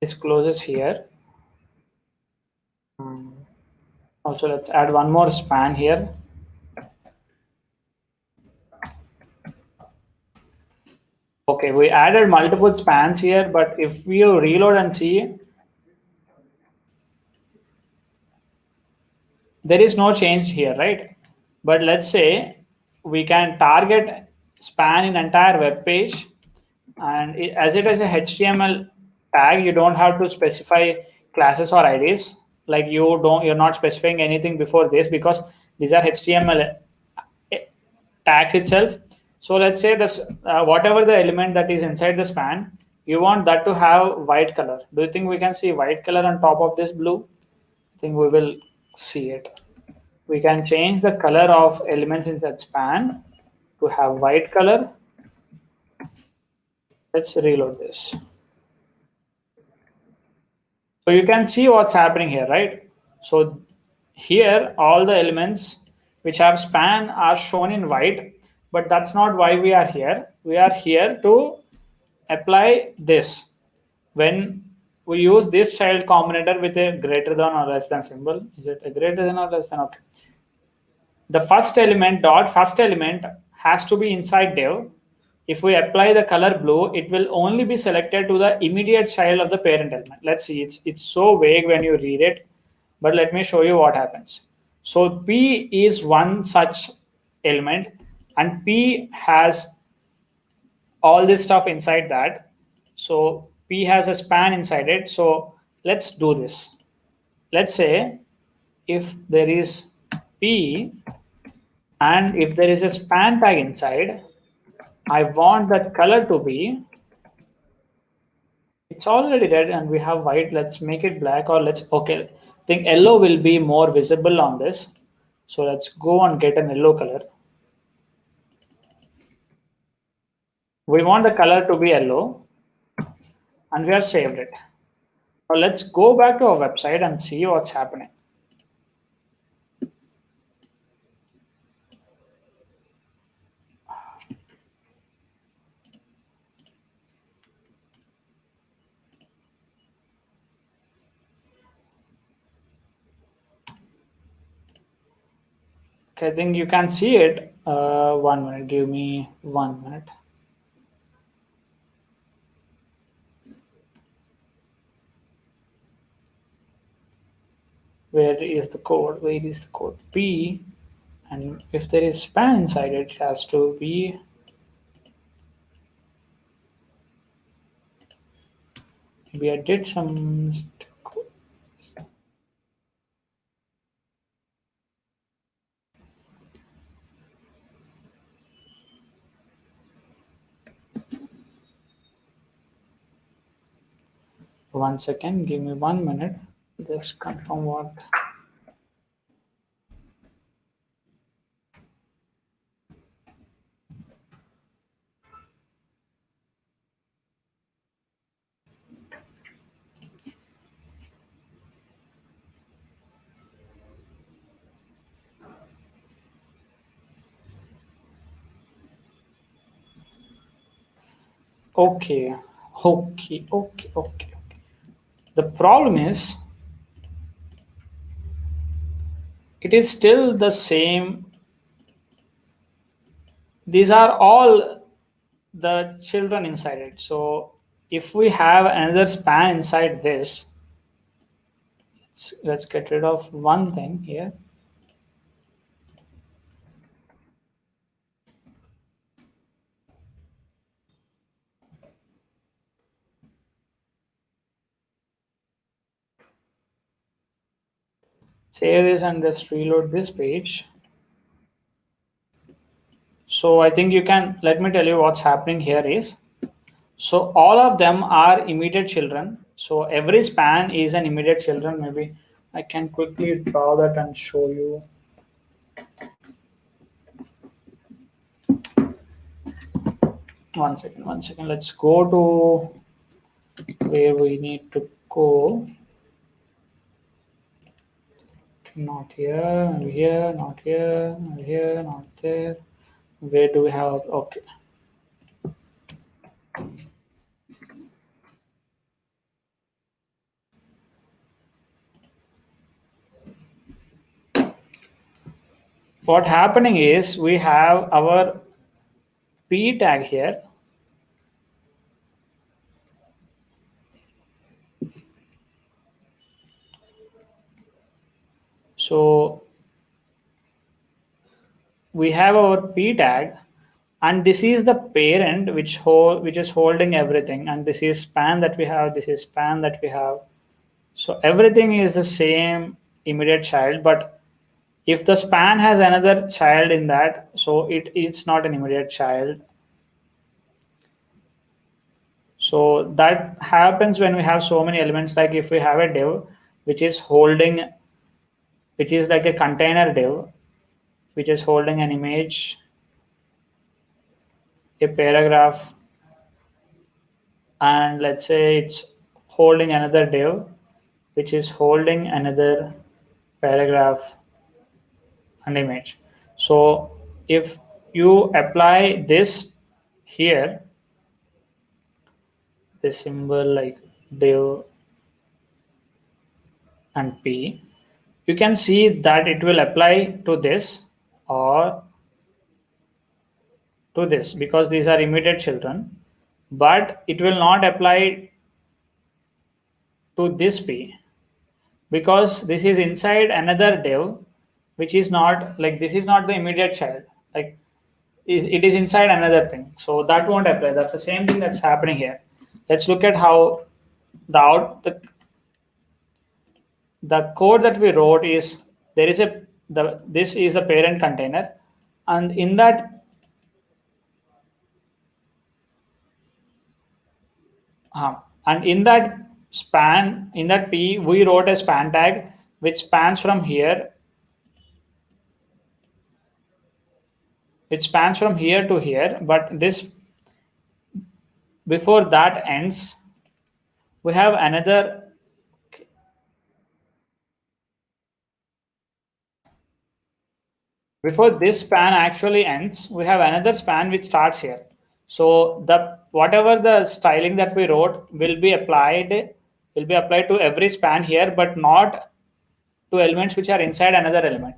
This closes here. Also, let's add one more span here. Okay, we added multiple spans here, but if we reload and see, there is no change here, right? But let's say we can target span in entire web page, and as it is a HTML tag, you don't have to specify classes or IDs. Like you're not specifying anything before this because these are HTML tags itself. So let's say this whatever the element that is inside the span, you want that to have white color. Do you think we can see white color on top of this blue? I think we will see it. We can change the color of elements in that span to have white color. Let's reload this. So you can see what's happening here, right? So here all the elements which have span are shown in white, but that's not why we are here. We are here to apply this. When we use this child combinator with a greater than or less than symbol, is it a greater than or less than? Okay. The first element has to be inside div. If we apply the color blue, it will only be selected to the immediate child of the parent element. Let's see, it's so vague when you read it, but let me show you what happens. So P is one such element, and P has all this stuff inside that. So P has a span inside it. So let's do this. Let's say if there is P and if there is a span tag inside, I want that color to be, it's already red and we have white. Let's make it black, or okay, I think yellow will be more visible on this. So let's go and get an yellow color. We want the color to be yellow and we have saved it. Now let's go back to our website and see what's happening. Okay, I think you can see it. 1 minute, give me 1 minute. Where is the code? Where is the code? P, and if there is span inside it has to be, maybe I did some. One second, give me 1 minute. Just confirm what. Okay, okay. The problem is it is still the same. These are all the children inside it. So if we have another span inside this, let's get rid of one thing here. Save this and just reload this page. So I think you can, let me tell you what's happening here is, so all of them are immediate children. So every span is an immediate children. Maybe I can quickly draw that and show you. One second. Let's go to where we need to go. Not here, here, not here, here, not there. Where do we have? Okay. What happening is we have our p tag here. So we have our p tag, and this is the parent which is holding everything, and this is span that we have, this is span that we have. So everything is the same immediate child, but if the span has another child in that, so it's not an immediate child. So that happens when we have so many elements, like if we have a div which is holding, which is like a container div which is holding an image, a paragraph, and let's say it's holding another div which is holding another paragraph and image. So if you apply this here, this symbol like div and p, you can see that it will apply to this or to this because these are immediate children, but it will not apply to this p because this is inside another div which is not, like, this is not the immediate child, like it is inside another thing, so that won't apply. That's the same thing that's happening here. Let's look at how the code that we wrote is, there is this is a parent container, and in that and in that span, in that p, we wrote a span tag which spans from here, it spans from here to here, but this, before that ends, we have another, before this span actually ends, we have another span which starts here. So the whatever the styling that we wrote will be applied to every span here, but not to elements which are inside another element.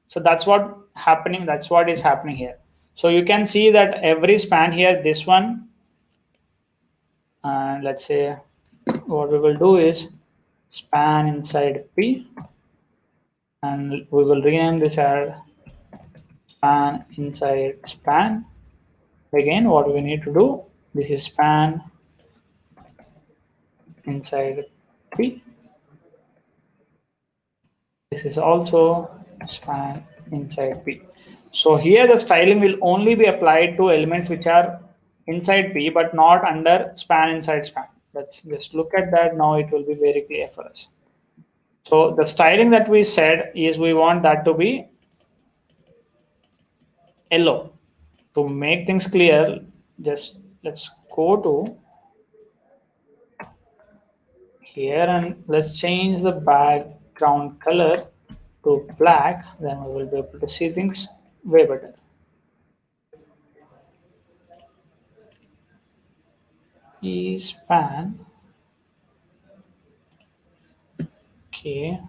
So that's what is happening here. So you can see that every span here, this one, let's say what we will do is span inside p, and we will rename this as span inside span. Again, what we need to do, this is span inside p, this is also span inside p. So here the styling will only be applied to elements which are inside p but not under span inside span. Let's just look at that now, it will be very clear for us. So the styling that we said is we want that to be yellow. To make things clear, just let's go to here and let's change the background color to black, then we will be able to see things way better. span. Okay.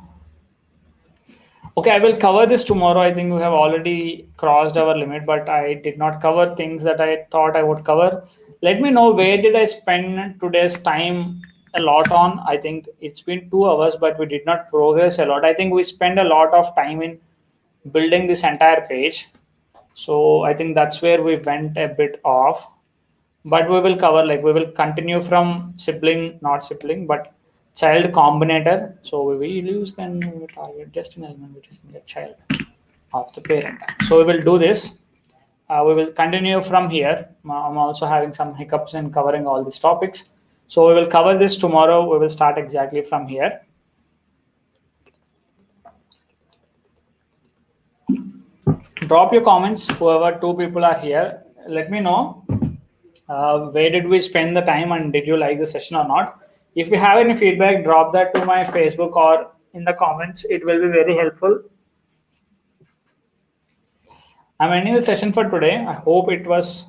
Okay, I will cover this tomorrow. I think we have already crossed our limit, but I did not cover things that I thought I would cover. Let me know where did I spend today's time a lot on. I think it's been 2 hours, but we did not progress a lot. I think we spent a lot of time in building this entire page. So I think that's where we went a bit off. But we will cover, like, we will continue from sibling, not sibling, but child combinator. So we will use then we will target just an element which is in the child of the parent. So we will do this. We will continue from here. I'm also having some hiccups in covering all these topics. So we will cover this tomorrow. We will start exactly from here. Drop your comments, whoever 2 people are here. Let me know where did we spend the time and did you like the session or not. If you have any feedback, drop that to my Facebook or in the comments. It will be very helpful. I'm ending the session for today. I hope it was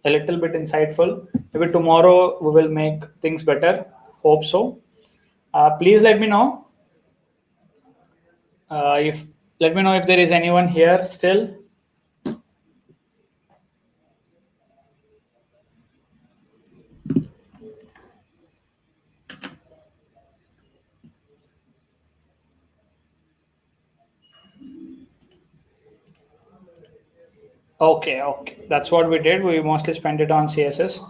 a little bit insightful. Maybe tomorrow we will make things better. Hope so. Please let me know if let me know if there is anyone here still. Okay, that's what we did. We mostly spent it on CSS.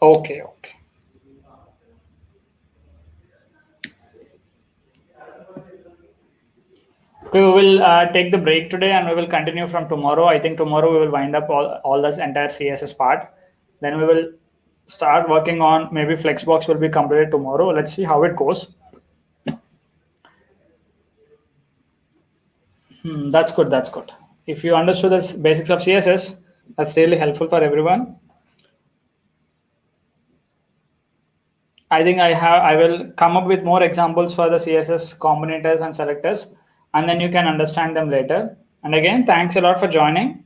Okay. Okay, we will take the break today and we will continue from tomorrow. I think tomorrow we will wind up all this entire CSS part. Then we will start working on maybe Flexbox will be completed tomorrow. Let's see how it goes. That's good. That's good. If you understood the basics of CSS, that's really helpful for everyone. I think I will come up with more examples for the CSS combinators and selectors, and then you can understand them later. And again, thanks a lot for joining.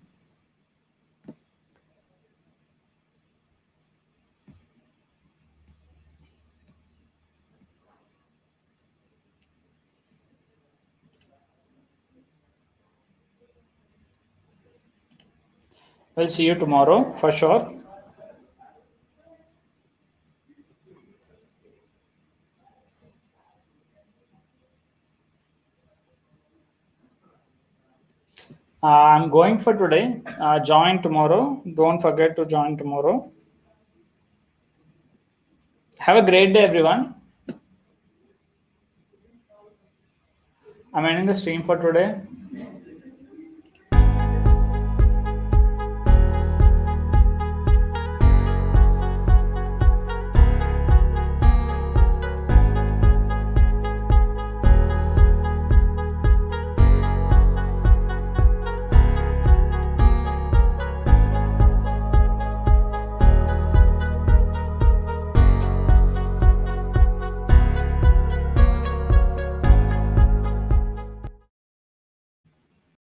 We'll see you tomorrow for sure. I'm going for today. Join tomorrow. Don't forget to join tomorrow. Have a great day, everyone. I'm ending the stream for today.